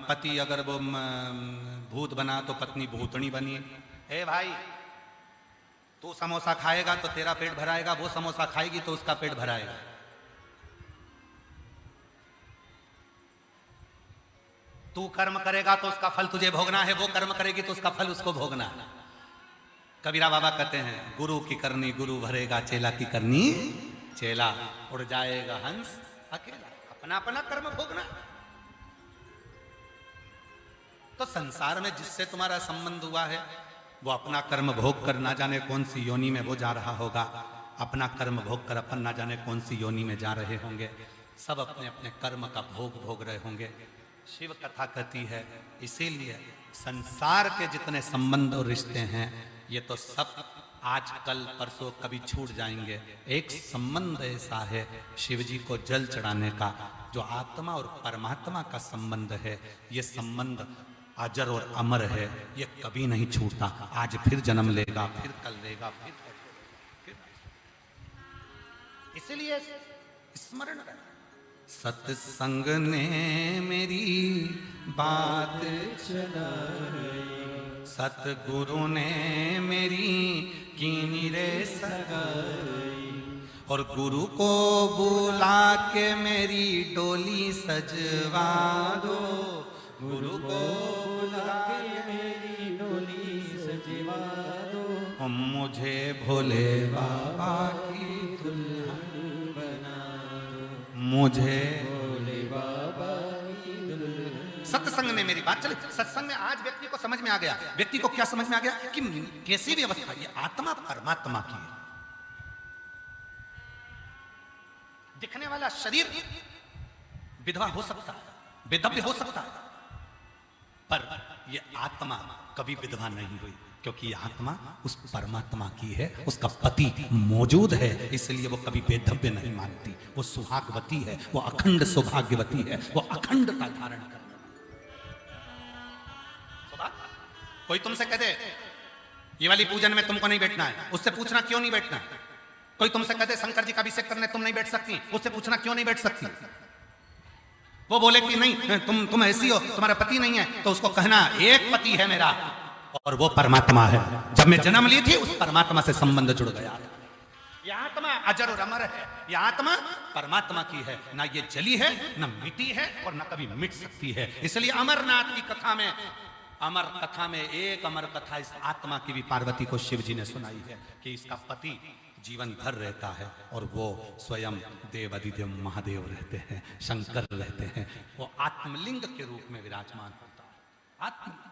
पति अगर वो भूत बना तो पत्नी भूतनी बनी। ए भाई, तू समोसा खाएगा तो तेरा पेट भराएगा, वो समोसा खाएगी तो उसका पेट भराएगा। तू कर्म करेगा तो उसका फल तुझे भोगना है, वो कर्म करेगी तो उसका फल उसको भोगना है। कबीरा बाबा कहते हैं, गुरु की करनी गुरु भरेगा, चेला की करनी चेला, उड़ जाएगा हंस अकेला, अपना अपना कर्म भोगना। तो संसार में जिससे तुम्हारा संबंध हुआ है वो अपना कर्म भोग कर ना जाने कौन सी योनि में वो जा रहा होगा, अपना कर्म भोग कर अपन ना जाने कौन सी योनि में जा रहे होंगे। सब अपने अपने कर्म का भोग भोग रहे होंगे। शिव कथा कहती है। इसीलिए संसार के जितने संबंध और रिश्ते हैं ये तो सब आज कल परसों कभी छूट जाएंगे। एक संबंध ऐसा है शिव जी को जल चढ़ाने का, जो आत्मा और परमात्मा का संबंध है। ये संबंध अजर और अमर है, ये कभी नहीं छूटता। आज फिर जन्म लेगा, फिर कल लेगा, फिर। इसलिए स्मरण रहे, सत्संग ने मेरी बात चलाई, सतगुरु ने मेरी कीनी रे सगाई, और गुरु को बुला के मेरी डोली सजवा दो, गुरु को बुला के मेरी डोली सजवा दो, मुझे भोले बाबा की दुल्हन बना दो, मुझे भोले बाबा की दुल्हन। सत्संग ने मेरी बात चली। सत्संग में आज व्यक्ति को समझ में आ गया, व्यक्ति को क्या समझ में आ गया कि कैसी भी अवस्था, ये आत्मा परमात्मा की है। दिखने वाला शरीर विधवा हो सकता है, विधव्य हो सकता है, पर ये आत्मा कभी विधवा नहीं हुई, क्योंकि ये आत्मा उस परमात्मा की है, उसका पति मौजूद है, इसलिए वो कभी वेधव्य नहीं मानती। वो सुहागवती है, वो अखंड सौभाग्यवती है, वो अखंडता धारण करने वाली। कोई तुमसे कह दे ये वाली पूजन में तुमको नहीं बैठना है, उससे पूछना क्यों नहीं बैठना है। कोई तुमसे कहते शंकर जी का अभिषेक करने तुम नहीं बैठ सकती, उससे पूछना क्यों नहीं बैठ सकती। वो बोले कि नहीं तुम ऐसी हो, तुम्हारा पति नहीं है, तो उसको कहना एक पति है मेरा और वो परमात्मा है। जब मैं जन्म ली थी उस परमात्मा से संबंध जुड़ गया। ये आत्मा अजर और अमर है, ये आत्मा परमात्मा की है, ना ये जली है, ना मिटी है और ना कभी मिट सकती है। इसलिए अमरनाथ की कथा में, अमर कथा में एक अमर कथा इस आत्मा की भी पार्वती को शिव जी ने सुनाई है कि इसका पति जीवन भर रहता है और वो स्वयं देव अधिदेव महादेव रहते हैं, शंकर रहते हैं। वो आत्मलिंग के रूप में विराजमान होता है। आत्मलिंग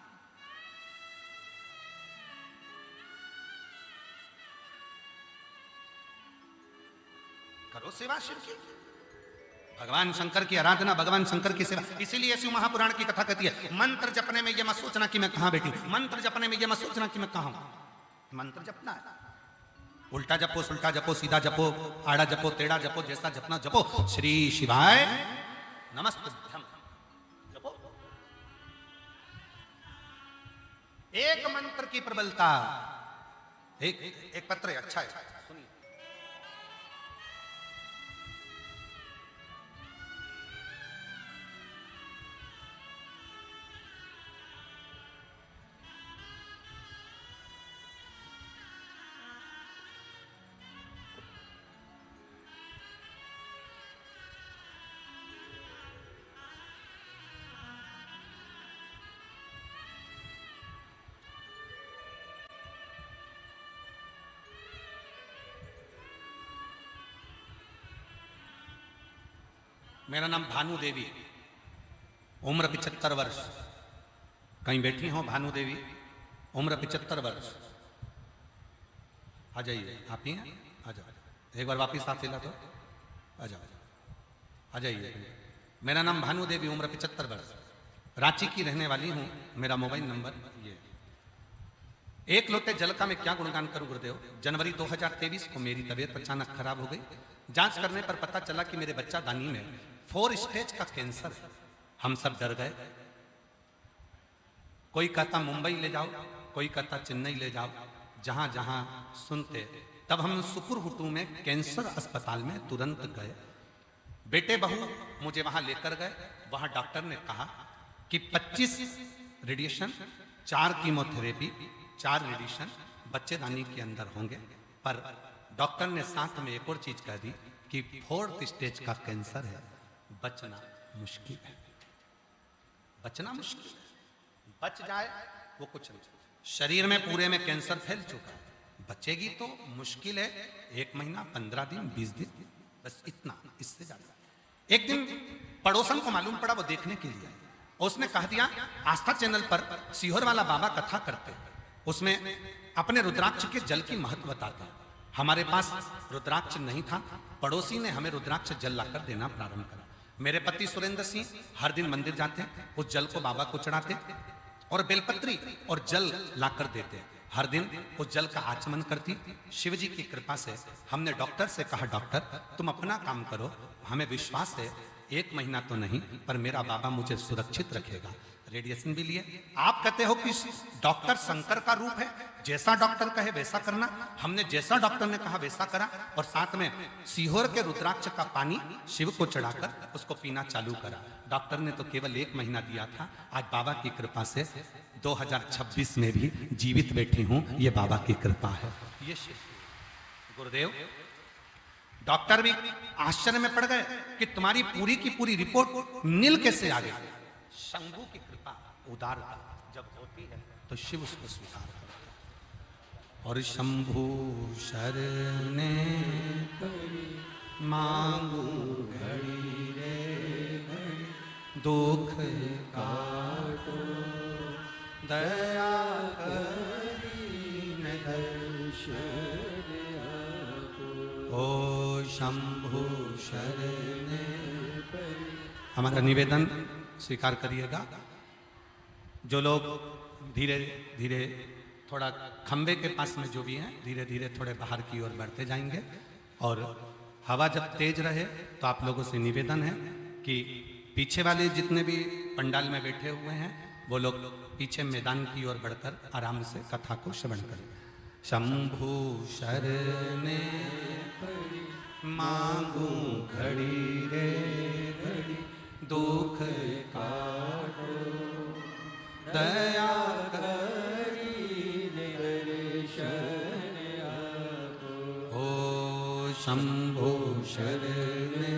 करो सेवा शिव की, भगवान शंकर की आराधना, भगवान शंकर की सेवा। इसीलिए शिव महापुराण की कथा कहती है मंत्र जपने में ये मत सोचना कि मैं कहां बैठी हूं, मंत्र जपने में ये मत सोचना कि मैं कहां हूं। मंत्र जपना है, उल्टा जपो, सुल्टा जपो, सीधा जपो, आड़ा जपो, टेढ़ा जपो, जैसा जपना जपो। श्री शिवाय नमस्तुभ्यम जपो। एक मंत्र की प्रबलता, एक पत्र है, अच्छा है, सुनिए। मेरा नाम भानु देवी, उम्र 75 वर्ष। कहीं बैठी हो भानु देवी, उम्र 75 वर्ष। आ जाइए, आप ही हैं, आ जाओ। एक बार वापिस हाथ हिला तो आ जाओ, आ जाइए। मेरा नाम भानु देवी, उम्र 75 वर्ष, रांची की रहने वाली हूँ। मेरा मोबाइल नंबर ये। एक लोटे जल का मैं क्या गुणगान करूं गुरुदेव। जनवरी 2023 को मेरी तबीयत अचानक खराब हो गई। जांच करने पर पता चला कि मेरे बच्चा दानी में 4 स्टेज का कैंसर है। हम सब डर गए। कोई कहता मुंबई ले जाओ, कोई कहता चेन्नई ले जाओ, जहां जहां सुनते। तब हम सुकुरहुटू में कैंसर अस्पताल में तुरंत गए। बेटे बहू मुझे वहां लेकर गए। वहां डॉक्टर ने कहा कि 25 रेडिएशन, 4 कीमोथेरेपी, 4 रेडिएशन बच्चेदानी के अंदर होंगे। पर डॉक्टर ने साथ में एक और चीज कह दी कि 4th स्टेज का कैंसर है, बचना मुश्किल है, बचना मुश्किल है। बच जाए वो कुछ नहीं, शरीर में पूरे में कैंसर फैल चुका है, बचेगी तो मुश्किल है। 1 महीना, 15 दिन, 20 दिन, बस इतना, इससे ज्यादा। एक दिन पड़ोसन को मालूम पड़ा, वो देखने के लिए, और उसने कह दिया आस्था चैनल पर सीहोर वाला बाबा कथा करते हैं, उसमें अपने रुद्राक्ष के जल की महत्व बताते हैं। हमारे पास रुद्राक्ष नहीं था, पड़ोसी ने हमें रुद्राक्ष जल लाकर देना प्रारंभ करा। मेरे पति सुरेंद्र सिंह हर दिन मंदिर जाते, उस जल को बाबा को चढ़ाते और बेलपत्री और जल लाकर देते। हर दिन उस जल का आचमन करती। शिव जी की कृपा से हमने डॉक्टर से कहा, डॉक्टर तुम अपना काम करो, हमें विश्वास है 1 महीना तो नहीं पर मेरा बाबा मुझे सुरक्षित रखेगा। रेडिएशन भी लिए। आप कहते हो कि डॉक्टर शंकर का रूप है, जैसा डॉक्टर कहे वैसा करना। हमने जैसा डॉक्टर ने कहा वैसा करा और साथ में सीहोर के रुद्राक्ष का पानी शिव को चढ़ाकर उसको पीना चालू करा। डॉक्टर ने तो केवल 1 महीना दिया था, आज बाबा की कृपा से 2026 में भी जीवित बैठी हूं, ये बाबा की कृपा है। ये गुरुदेव डॉक्टर भी आश्चर्य में पड़ गए कि तुम्हारी पूरी की पूरी रिपोर्ट नील कैसे आ गई। शंभू की कृपा उदारता जब होती है तो शिव उसको स्वीकार करता है। और शंभू शरणे मांगू घड़ी रे घड़ी, दुख काटो दया करी न दर्शन आपो। ओ शंभू शरणे। हमारा निवेदन स्वीकार करिएगा। जो लोग धीरे धीरे थोड़ा खंबे के पास में जो भी हैं धीरे धीरे थोड़े बाहर की ओर बढ़ते जाएंगे। और हवा जब तेज रहे तो आप लोगों से निवेदन है कि पीछे वाले जितने भी पंडाल में बैठे हुए हैं वो लोग पीछे मैदान की ओर बढ़कर आराम से कथा को श्रवण करें। शंभू शरणे मांगू घड़ी रे घड़ी, दुख काटो दया करी दर्शन आपो। ओ शंभो शरणे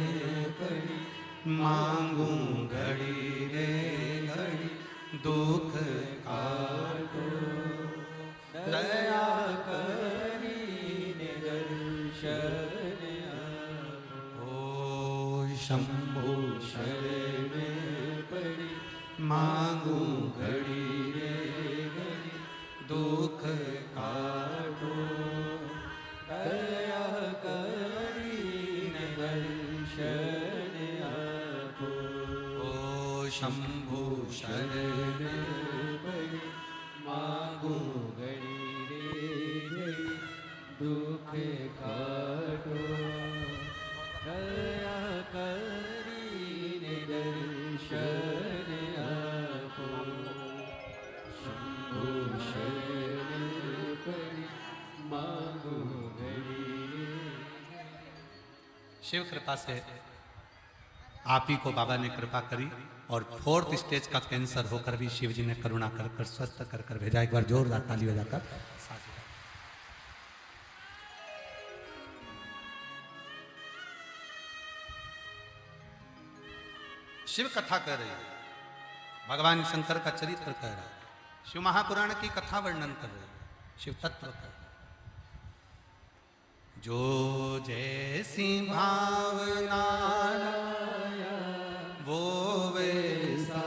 पड़ी, मांगू घड़ी रे घड़ी, दुख काटो दया करी दर्शन आपो। ओ शंभो शरणे पड़ी, मांगू घड़ी रे घड़ी, दुख काटो दया करी दर्शन आपो। ओ शंभु शरणे पड़ी, मांगू घड़ी रे घड़ी, दुख काटो दया करी दर्शन आपो। शंभु शरणे पड़ी, मांगू घड़ी रे। शिव कृपा से आप ही को बाबा ने कृपा करी और 4th स्टेज का कैंसर होकर भी शिव जी ने करुणा कर कर स्वस्थ कर कर भेजा। एक बार जोरदार ताली बजाकर शिव कथा कर रही है, भगवान शंकर का चरित्र कह रहा है, शिव महापुराण की कथा वर्णन कर रही है, शिव तत्व कर रही है। जो जैसी भावना वो वैसा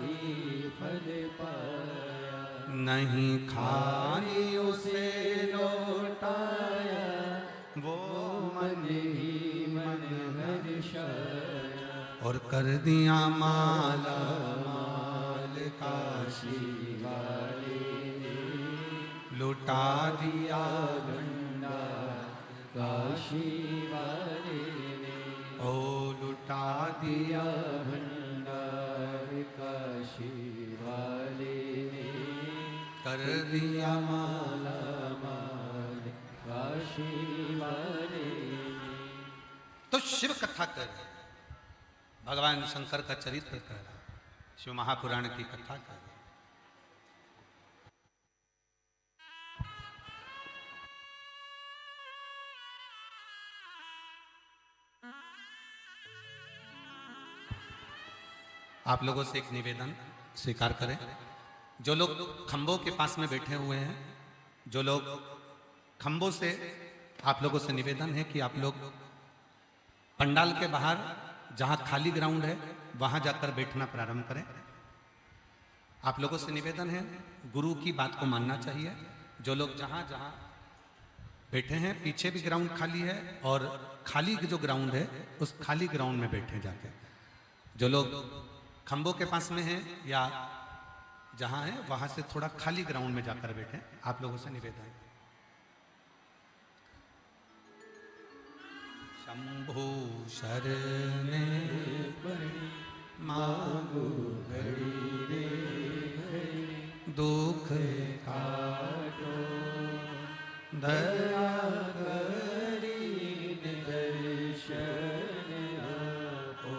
ही फल पाया, नहीं खाली उसे लौटाया, वो मन ही मन हर्षाया, और कर दिया माला माल काशी वाले, लुटा दिया भंडार काशी वाले ने, ओ लुटा दिया भंडार काशी वाले ने, कर दिया माला माल काशी वाले ने। तो शिव कथा कर रहे, भगवान शंकर का चरित्र कर रहा, शिव महापुराण की कथा कर रहा। आप लोगों से एक निवेदन स्वीकार करें। जो लोग खंभों के पास में बैठे हुए हैं, जो लोग खंभों से, आप लोगों से निवेदन है कि आप लोग पंडाल के बाहर जहां खाली ग्राउंड है वहां जाकर बैठना प्रारंभ करें। आप लोगों से निवेदन है, गुरु की बात को मानना चाहिए। जो लोग जहां जहां बैठे हैं, पीछे भी ग्राउंड खाली है और खाली जो ग्राउंड है उस खाली ग्राउंड में बैठे जाके। जो लोग खंभों के पास में हैं या जहां है वहां से थोड़ा खाली ग्राउंड में जाकर बैठे, आप लोगों से निवेदन है। शंभु शरणे मांगो घड़ी रे दुख काटो दया करी दर्शन आपो।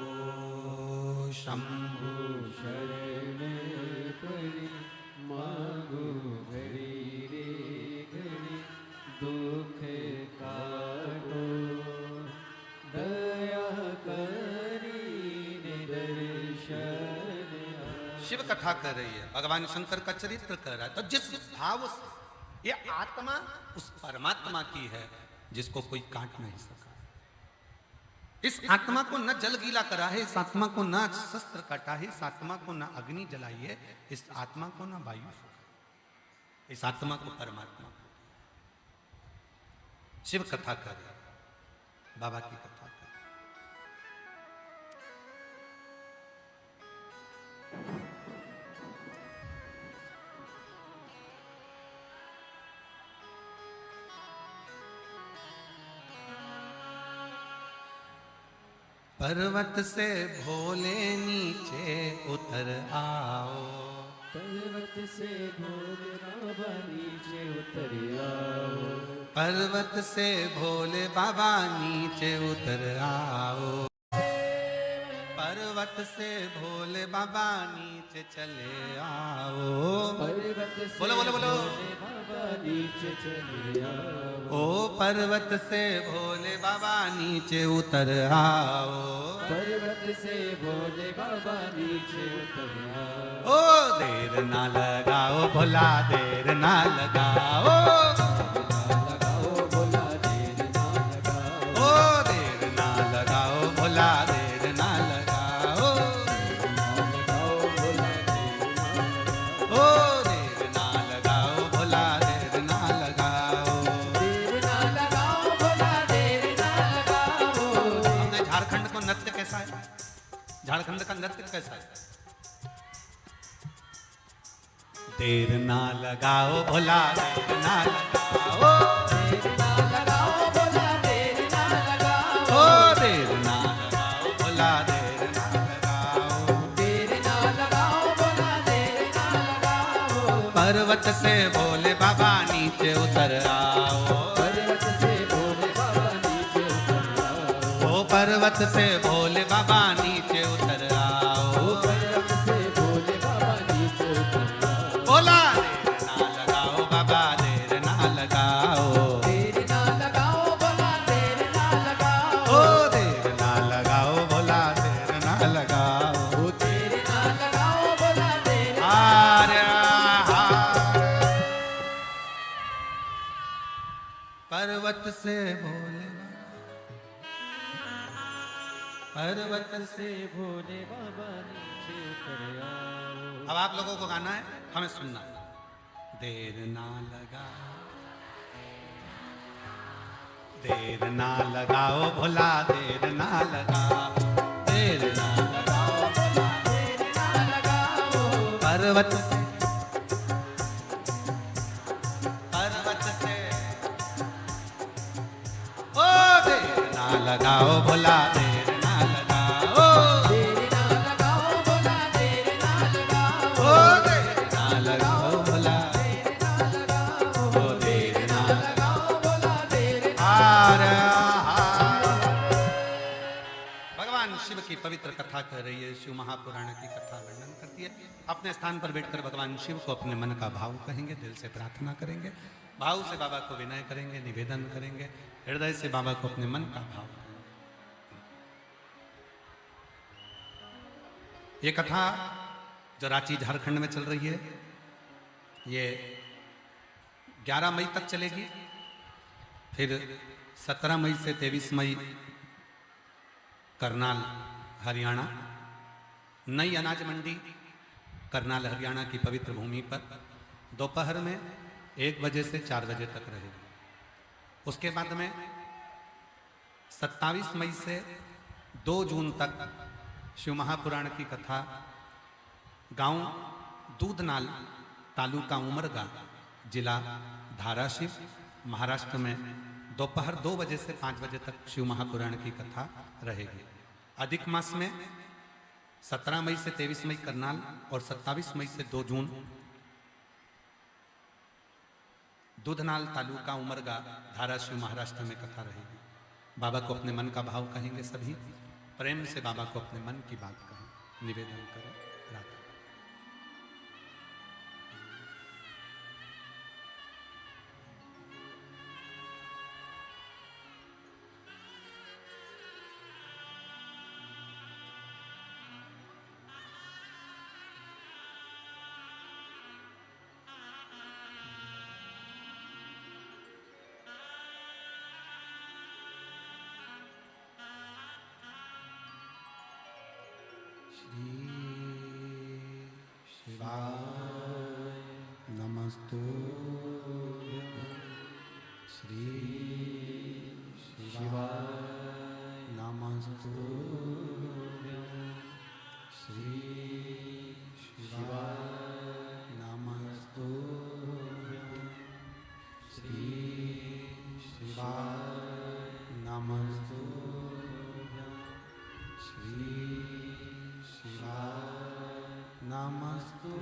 शंभु शरणे पड़ी मांगो घड़ी रे घड़ी दुख काटो दया करी दर्शन शिव कथा कर रही है, भगवान शंकर का चरित्र कर रहा है। तो जिस भाव से ये आत्मा उस परमात्मा की है जिसको कोई काट नहीं सका, इस आत्मा को न जल गीला करा है, इस आत्मा को न शस्त्र काटा है, इस आत्मा को न अग्नि जलाई है, इस आत्मा को न वायु सुखा, इस आत्मा को परमात्मा को शिव कथा कर रही है, बाबा की कथा कर। पर्वत से भोले नीचे उतर आओ, पर्वत से भोले बाबा नीचे उतर आओ, पर्वत से भोले बाबा नीचे उतर आओ, पर्वत से भोले बाबा नीचे चले आओ, पर्वत से बोलो बोलो बोलो, भोले बाबा नीचे चले आओ, ओ पर्वत से भोले बाबा नीचे उतर आओ, पर्वत से भोले बाबा नीचे उतर आओ, ओ देर ना लगाओ भोला देर ना लगाओ, लगाओ भोला देर ना लगाओ, ओ देर ना लगाओ भोला देर ना लगाओ, लगाओ भोला देर ना लगाओ, ओ देर ना लगाओ भोला देर ना लगाओ। देर ना लगाओ भोला देर ना लगाओ। हमने झारखंड को नृत्य कैसा है, झारखंड का नृत्य कैसा है? देर ना लगाओ भोला देर ना लगाओ, देर ना लगाओ भोला देर ना लगाओ, ओ देर ना लगाओ भोला देर ना लगाओ, देर ना लगाओ भोला देर ना लगाओ, पर्वत से भोले बाबा नीचे उतर आओ, पर्वत से भोले बाबा नीचे उतर आओ, ओ पर्वत से भोले बाबा नीचे उतर आओ, पर्वत से भोले बाबा नीचे उतर आओ, बोला देर ना लगाओ बाबा देर ना लगाओ, देर ना लगाओ भोला देर ना लगाओ, ओ देर ना लगाओ भोला देर ना लगाओ, ओ देर ना लगाओ भोला देर ना आर्या पर्वत से भोले पर्वत से। से भोले बाबा नीचे उतर आओ, अब आप लोगों को गाना है, हमें सुनना है। देर ना लगाओ देर ना लगाओ भोला देर ना लगाओ, देर ना लगाओ भोला देर ना लगाओ, पर्वत से ओ देर ना लगाओ भोला देर ना लगाओ, देर ना लगाओ भोला देर ना लगाओ, ओ देर ना लगाओ भोला देर ना लगाओ, ओ देर ना लगाओ भोला देर ना भगवान शिव की पवित्र कथा कह रही है, शिव महापुराण की कथा वर्णन करती है। अपने स्थान पर बैठकर भगवान शिव को अपने मन का भाव कहेंगे, दिल से प्रार्थना करेंगे, भाव से बाबा को विनय करेंगे, निवेदन करेंगे, हृदय से बाबा को अपने मन का भाव करेंगे। ये कथा जो रांची झारखंड में चल रही है, ये 11 मई तक चलेगी, फिर 17 मई से 23 मई करनाल हरियाणा, नई अनाज मंडी करनाल हरियाणा की पवित्र भूमि पर दोपहर में 1 बजे से 4 बजे तक रहेगी। उसके बाद में 27 मई से 2 जून तक शिव महापुराण की कथा गांव दूधनाल, तालुका उमरगा, जिला धाराशिव, महाराष्ट्र में दोपहर 2 बजे से 5 बजे तक शिव महापुराण की कथा रहेगी। अधिक मास में 17 मई से 23 मई करनाल और 27 मई से 2 जून दूधनाल, तालुका उमरगा, धाराशिव, महाराष्ट्र में कथा रहेगी। बाबा को अपने मन का भाव कहेंगे, सभी प्रेम से बाबा को अपने मन की बात कहें, निवेदन करें, प्रार्थना। नमस्तु श्री शिवाय नमस्तु श्री शिवाय नमस्तु श्री शिवाय नमस्तु श्री शिवाय नमस्तु।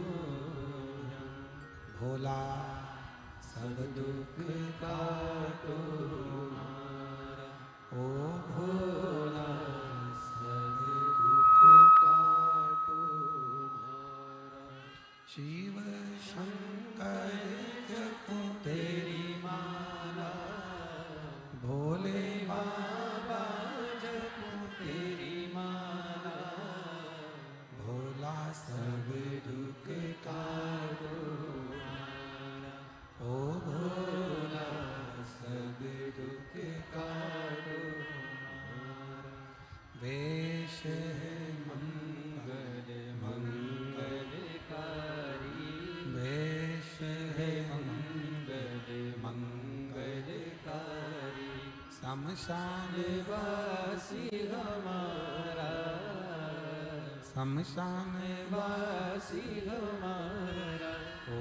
भोला सब दुख काटो हमारा, ओ भोला सब दुख काटो हमारा। शिव शंकर जपो तेरी माला, भोले बाबा जपो तेरी माला, भोला सब दुख काटो, ओ भोला सब दुख काटो हमारा। वेश है मंगल मंगलकारी, वेश है मंगल मंगलकारी, शमशान वासी हमारा, शमशान वासी हमारा, ओ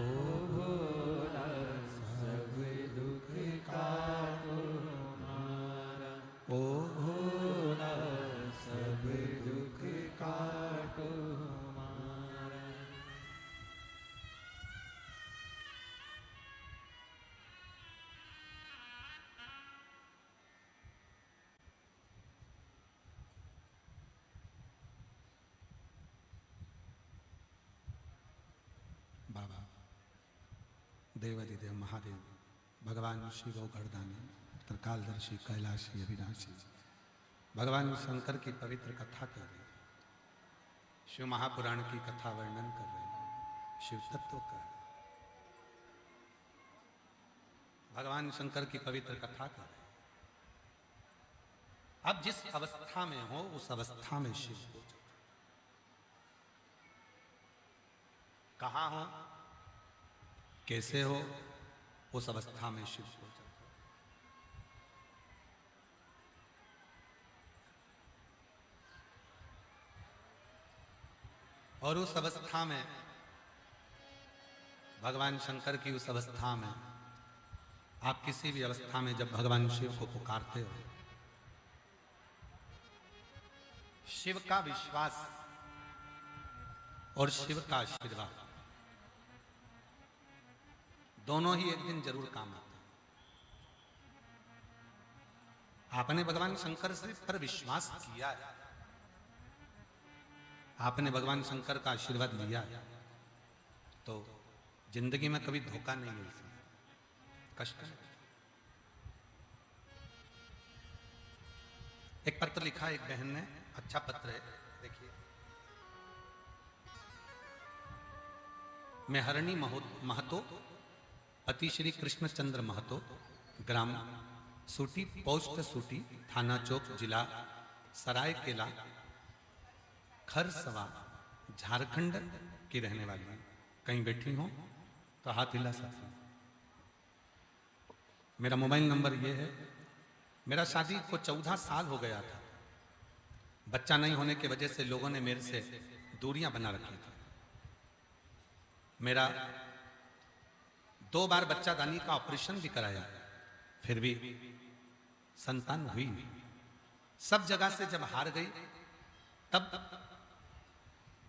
भोला सब दुख काटो हमारा, ओ भोला सब दुख काटो हमारा। बाबा देवादिदेव महादेव भगवान शिव गौगर्दानी त्रिकालदर्शी कैलाशी अविनाशी भगवान शंकर की पवित्र कथा कर रहे, शिव महापुराण की कथा वर्णन कर रहे, शिव तत्व कर रहे, भगवान शंकर की पवित्र कथा कर रहे। अब जिस अवस्था में हो उस अवस्था में शिव को कहाँ हो, कैसे हो, उस अवस्था में शिव को जाओ। और उस अवस्था में भगवान शंकर की उस अवस्था में आप किसी भी अवस्था में जब भगवान शिव को पुकारते हो, शिव का विश्वास और शिव का आशीर्वाद दोनों ही एक दिन जरूर काम आते हैं। आपने भगवान शंकर से पर विश्वास किया है, आपने भगवान शंकर का आशीर्वाद लिया है, तो जिंदगी में कभी धोखा नहीं मिल सकता, कष्ट नहीं। एक पत्र लिखा एक बहन ने, अच्छा पत्र है, देखिए। मैं हरणी महतो, अति श्री कृष्णचंद्र महतो, ग्राम सूटी, पोस्ट सूटी, थाना चौक, जिला सरायकेला, खरसवा, झारखंड की रहने वाली है। कहीं बैठी हो तो हाथ हिला सकती। मेरा मोबाइल नंबर ये है। मेरा शादी को 14 साल हो गया था। बच्चा नहीं होने की वजह से लोगों ने मेरे से दूरियां बना रखी थी। मेरा 2 बार बच्चादानी का ऑपरेशन भी कराया, फिर भी संतान हुई नहीं। सब जगह से जब हार गई, तब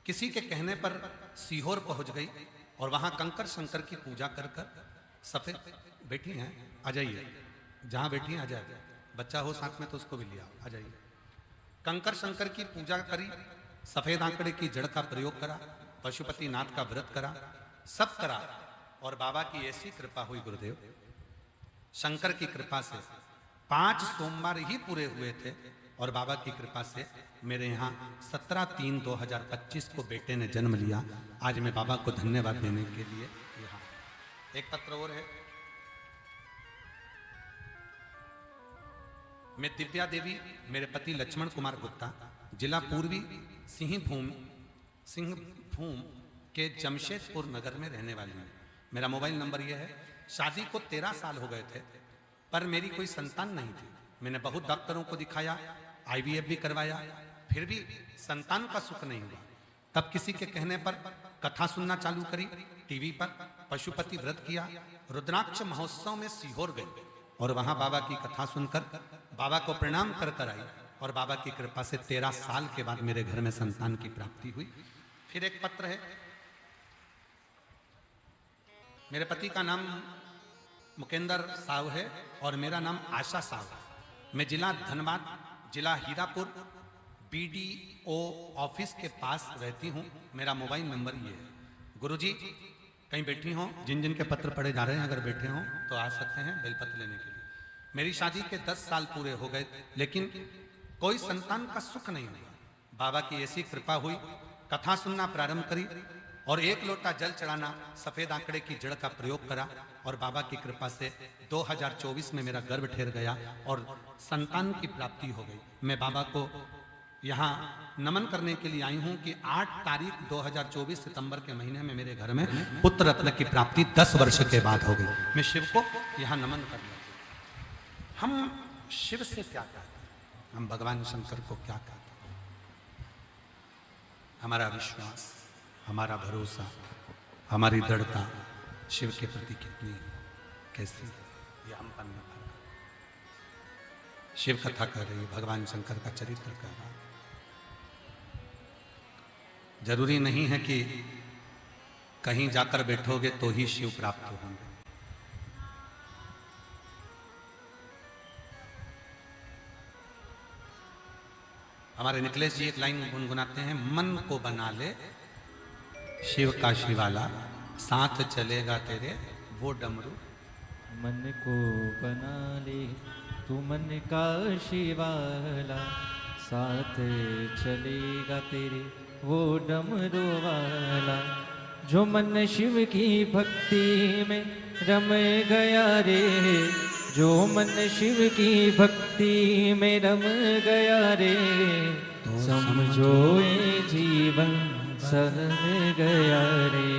किसी के कहने पर सीहोर पहुंच गई और वहां कंकर शंकर की पूजा कर कर सफेद बैठी हैं, आ जाइए, जहां बैठी हैं आ जाइए, बच्चा हो साथ में तो उसको भी लिया, आ जाइए। कंकर शंकर की पूजा करी, सफेद आंकड़े की जड़ का प्रयोग करा, पशुपति नाथ का व्रत करा, सब करा, और बाबा की ऐसी कृपा हुई गुरुदेव, शंकर की कृपा से 5 सोमवार ही पूरे हुए थे और बाबा की कृपा से मेरे यहाँ 17/3/2025 को बेटे ने जन्म लिया। आज मैं बाबा को धन्यवाद देने के लिए यहाँ। एक पत्र और है। मैं दिव्या देवी, मेरे पति लक्ष्मण कुमार गुप्ता, जिला पूर्वी सिंहभूम के जमशेदपुर नगर में रहने वाली हूँ। मेरा मोबाइल नंबर यह है। शादी को 13 साल हो गए थे, पर मेरी कोई संतान नहीं थी। मैंने बहुत डॉक्टरों को दिखाया, IVF भी करवाया, फिर भी संतान का सुख नहीं हुआ। तब किसी के कहने पर कथा सुनना चालू करी, टीवी पर पशुपति व्रत किया, रुद्राक्ष महोत्सव में सीहोर गई और वहां बाबा की कथा सुनकर बाबा को प्रणाम कर कर आई और बाबा की कृपा से 13 साल के बाद मेरे घर में संतान की प्राप्ति हुई। फिर एक पत्र है। मेरे पति का नाम मुकेंद्र साव है और मेरा नाम आशा साव है। मैं जिला धनबाद, जिला हीरापुर, BDO ऑफिस के पास रहती हूँ। मेरा मोबाइल नंबर ये है। गुरुजी कहीं बैठी हो, जिन जिन के पत्र पढ़े जा रहे हैं, अगर बैठे हों तो आ सकते हैं बेलपत्र लेने के लिए। मेरी शादी के 10 साल पूरे हो गए, लेकिन कोई संतान का सुख नहीं हुआ। बाबा की ऐसी कृपा हुई, कथा सुनना प्रारंभ करी और 1 लोटा जल चढ़ाना, सफेद आंकड़े की जड़ का प्रयोग करा और बाबा की कृपा से 2024 में मेरा गर्भ ठहर गया और संतान की प्राप्ति हो गई। मैं बाबा को यहाँ नमन करने के लिए आई हूँ कि 8 तारीख 2024 सितंबर के महीने में मेरे घर में पुत्र रत्न की प्राप्ति 10 वर्ष के बाद हो गई। मैं शिव को यहाँ नमन कर लूँ। हम शिव से क्या कहते हैं, हम भगवान शंकर को क्या कहते हैं? हमारा विश्वास, हमारा भरोसा, हमारी दृढ़ता शिव के प्रति कितनी कैसी है, ये हम पर निर्भर करता है। शिव कथा कर रही है, भगवान शंकर का चरित्र कर रहा है। जरूरी नहीं है कि कहीं जाकर बैठोगे तो ही शिव प्राप्त होंगे। हमारे निकलेश जी एक लाइन गुनगुनाते हैं, मन को बना ले शिव का शिवाला, साथ चलेगा तेरे वो डमरू। मन को बना ले तू मन का शिवाला, साथ चलेगा तेरे वो डमरू वाला। जो मन शिव की भक्ति में रम गया रे, जो मन शिव की भक्ति में रम गया रे, समझो ये जीवन सवर गया रे,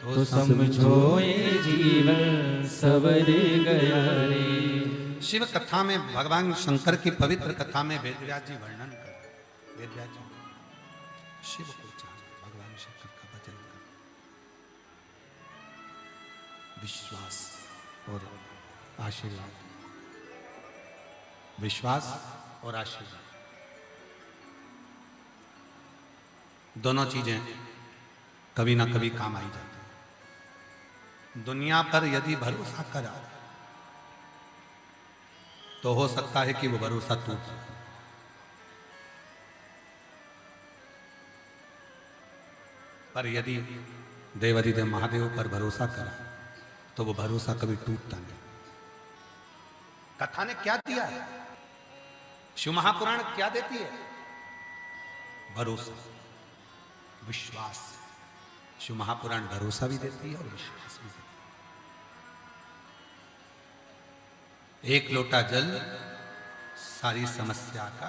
तो समझो ये जीवन सवर गया रे। शिव कथा में, भगवान शंकर की पवित्र कथा में वेदव्यास जी वर्णन कर रहे हैं। वेदव्यास जी शिव को चाहे, भगवान शंकर का भजन कर, विश्वास और आशीर्वाद, विश्वास और आशीर्वाद दोनों चीजें कभी ना कभी काम आई जाती हैं। दुनिया पर यदि भरोसा करा तो हो सकता है कि वो भरोसा टूट जाए, पर यदि देवाधिदेव महादेव पर भरोसा करा तो वो भरोसा कभी टूटता नहीं। कथा ने क्या दिया है? शिव महापुराण क्या देती है? भरोसा, विश्वास। शिव महापुराण भरोसा भी देती है और विश्वास भी देती है। 1 लोटा जल सारी समस्या का।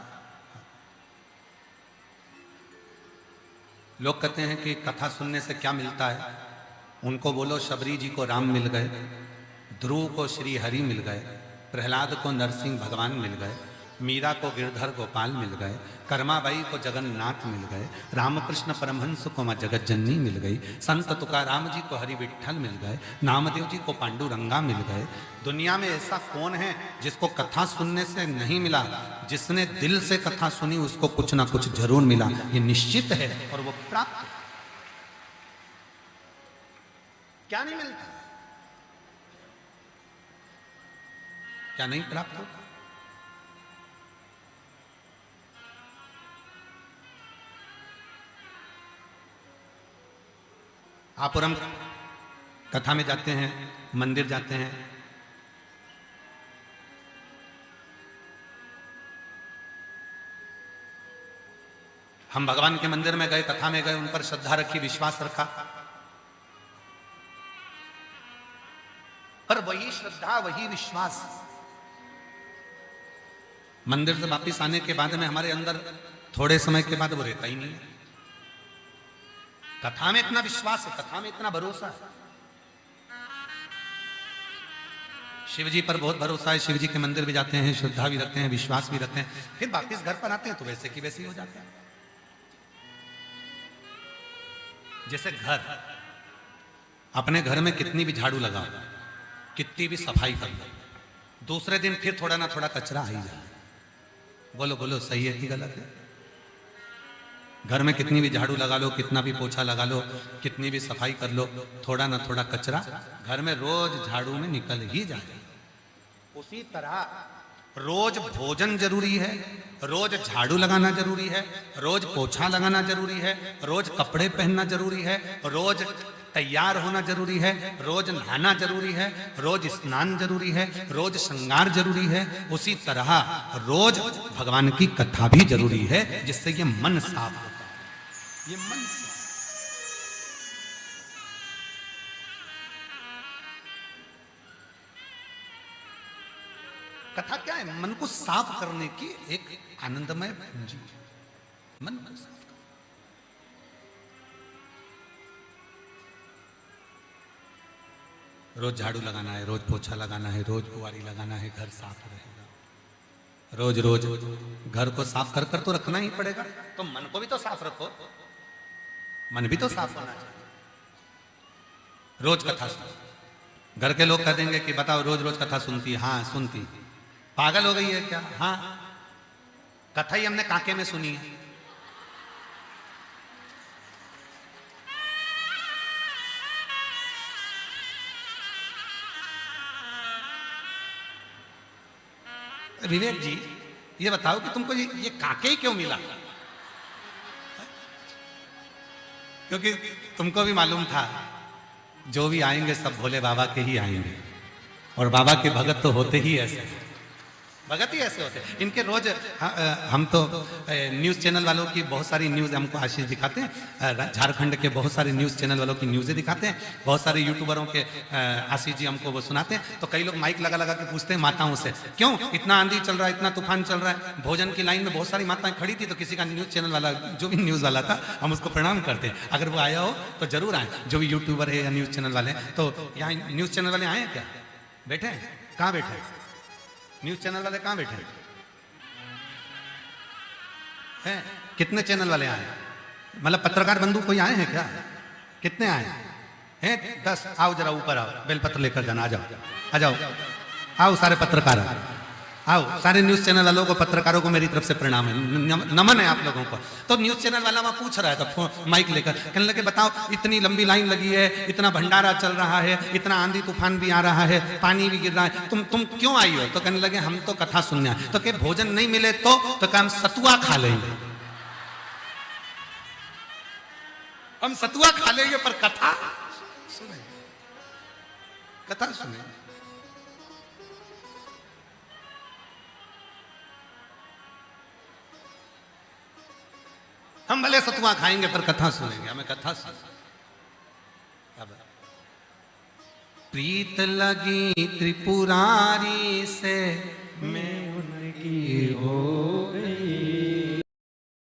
लोग कहते हैं कि कथा सुनने से क्या मिलता है? उनको बोलो शबरी जी को राम मिल गए, ध्रुव को श्री हरि मिल गए, प्रहलाद को नरसिंह भगवान मिल गए, मीरा को गिरधर गोपाल मिल गए, कर्माबाई को जगन्नाथ मिल गए, रामकृष्ण परमहंस को माँ जगत जननी मिल गई, संत तुकाराम जी को हरि विट्ठल मिल गए, नामदेव जी को पांडुरंगा मिल गए। दुनिया में ऐसा कौन है जिसको कथा सुनने से नहीं मिला? जिसने दिल से कथा सुनी उसको कुछ ना कुछ जरूर मिला, ये निश्चित है और वो प्राप्त है। क्या नहीं मिलता? क्या नहीं प्राप्त होता? आप और हम कथा में जाते हैं, मंदिर जाते हैं, हम भगवान के मंदिर में गए, कथा में गए, उन पर श्रद्धा रखी, विश्वास रखा, पर वही श्रद्धा वही विश्वास मंदिर से वापिस आने के बाद में हमारे अंदर थोड़े समय के बाद वो रहता ही नहीं है। कथा में इतना विश्वास है, कथा में इतना भरोसा है, शिव जी पर बहुत भरोसा है, शिव जी के मंदिर भी जाते हैं, श्रद्धा भी रखते हैं, विश्वास भी रखते हैं, फिर वापिस घर पर आते हैं तो वैसे की वैसे ही हो जाते हैं। जैसे घर, अपने घर में कितनी भी झाड़ू लगाओ, कितनी भी सफाई कर लो, दूसरे दिन फिर थोड़ा ना थोड़ा कचरा आ ही जाए। बोलो बोलो, सही है कि गलत है? घर में कितनी भी झाड़ू लगा लो, कितना भी पोछा लगा लो, कितनी भी सफाई कर लो, थोड़ा ना थोड़ा कचरा घर में रोज झाड़ू में निकल ही जाए। उसी तरह रोज भोजन जरूरी है, रोज झाड़ू लगाना जरूरी है, रोज पोछा लगाना जरूरी है, रोज कपड़े पहनना जरूरी है, रोज तैयार होना जरूरी है, रोज नहाना जरूरी है, रोज स्नान जरूरी है, रोज श्रृंगार जरूरी है। उसी तरह रोज भगवान की कथा भी जरूरी है, जिससे ये मन साफ होता है। ये मन साफ। कथा क्या है? मन को साफ करने की एक आनंदमय पूंजी, मन को साफ। रोज झाड़ू लगाना है, रोज पोछा लगाना है, रोज बुआरी लगाना है, घर साफ रहेगा। रोज रोज घर को साफ कर कर तो रखना ही पड़ेगा, तो मन को भी तो साफ रखो, मन भी तो साफ होना चाहिए। रोज कथा सुनो। घर के लोग कह देंगे कि बताओ रोज रोज कथा सुनती? हाँ सुनती। पागल हो गई है क्या? हाँ, कथा ही हमने कांके में सुनी है। विवेक जी, ये बताओ कि तुमको ये काके ही क्यों मिला? क्योंकि तुमको भी मालूम था जो भी आएंगे सब भोले बाबा के ही आएंगे, और बाबा के भगत तो होते ही ऐसे, भगत ही ऐसे होते हैं। इनके रोज हम तो न्यूज़ चैनल वालों की बहुत सारी न्यूज़ हमको आशीष दिखाते हैं, झारखंड के बहुत सारे न्यूज़ चैनल वालों की न्यूज़ें दिखाते हैं, बहुत सारे यूट्यूबरों के आशीष जी हमको वो सुनाते हैं। तो कई लोग माइक लगा लगा के पूछते हैं माताओं से, क्यों इतना आंधी चल रहा है, इतना तूफान चल रहा है, भोजन की लाइन में बहुत सारी माताएं खड़ी थी, तो किसी का न्यूज़ चैनल वाला जो भी न्यूज़ वाला था हम उसको प्रणाम करते हैं। अगर वो आया हो तो जरूर आए, जो भी यूट्यूबर है या न्यूज़ चैनल वाले। तो यहाँ न्यूज़ चैनल वाले आए हैं क्या? बैठे हैं? कहाँ बैठे हैं? न्यूज़ चैनल वाले कहाँ बैठे हैं? कितने चैनल वाले आए? मतलब पत्रकार बंधु कोई आए हैं क्या? कितने आए हैं? 10। आओ जरा ऊपर आओ, बेलपत्र लेकर जाना। आ जाओ, आ जाओ, आओ सारे पत्रकार आओ, सारे न्यूज़ चैनल वालों को, पत्रकारों को मेरी तरफ से प्रणाम है, नमन है आप लोगों को। तो न्यूज़ चैनल वाला वहाँ पूछ रहा है, तो माइक लेकर कहने लगे बताओ इतनी लंबी लाइन लगी है, इतना भंडारा चल रहा है, इतना आंधी तूफान भी आ रहा है, पानी भी गिर रहा है, तुम क्यों आई हो? तो कहने लगे हम तो कथा सुनने आए। तो क्या भोजन नहीं मिले तो क्या हम सतुआ खा लेंगे? हम सतुआ खा लेंगे पर कथा सुने, कथा सुने। हम भले सतुआ खाएंगे पर कथा सुनेंगे, हमें कथा सुन। प्रीत लगी त्रिपुरारी से मैं उनकी हो गई,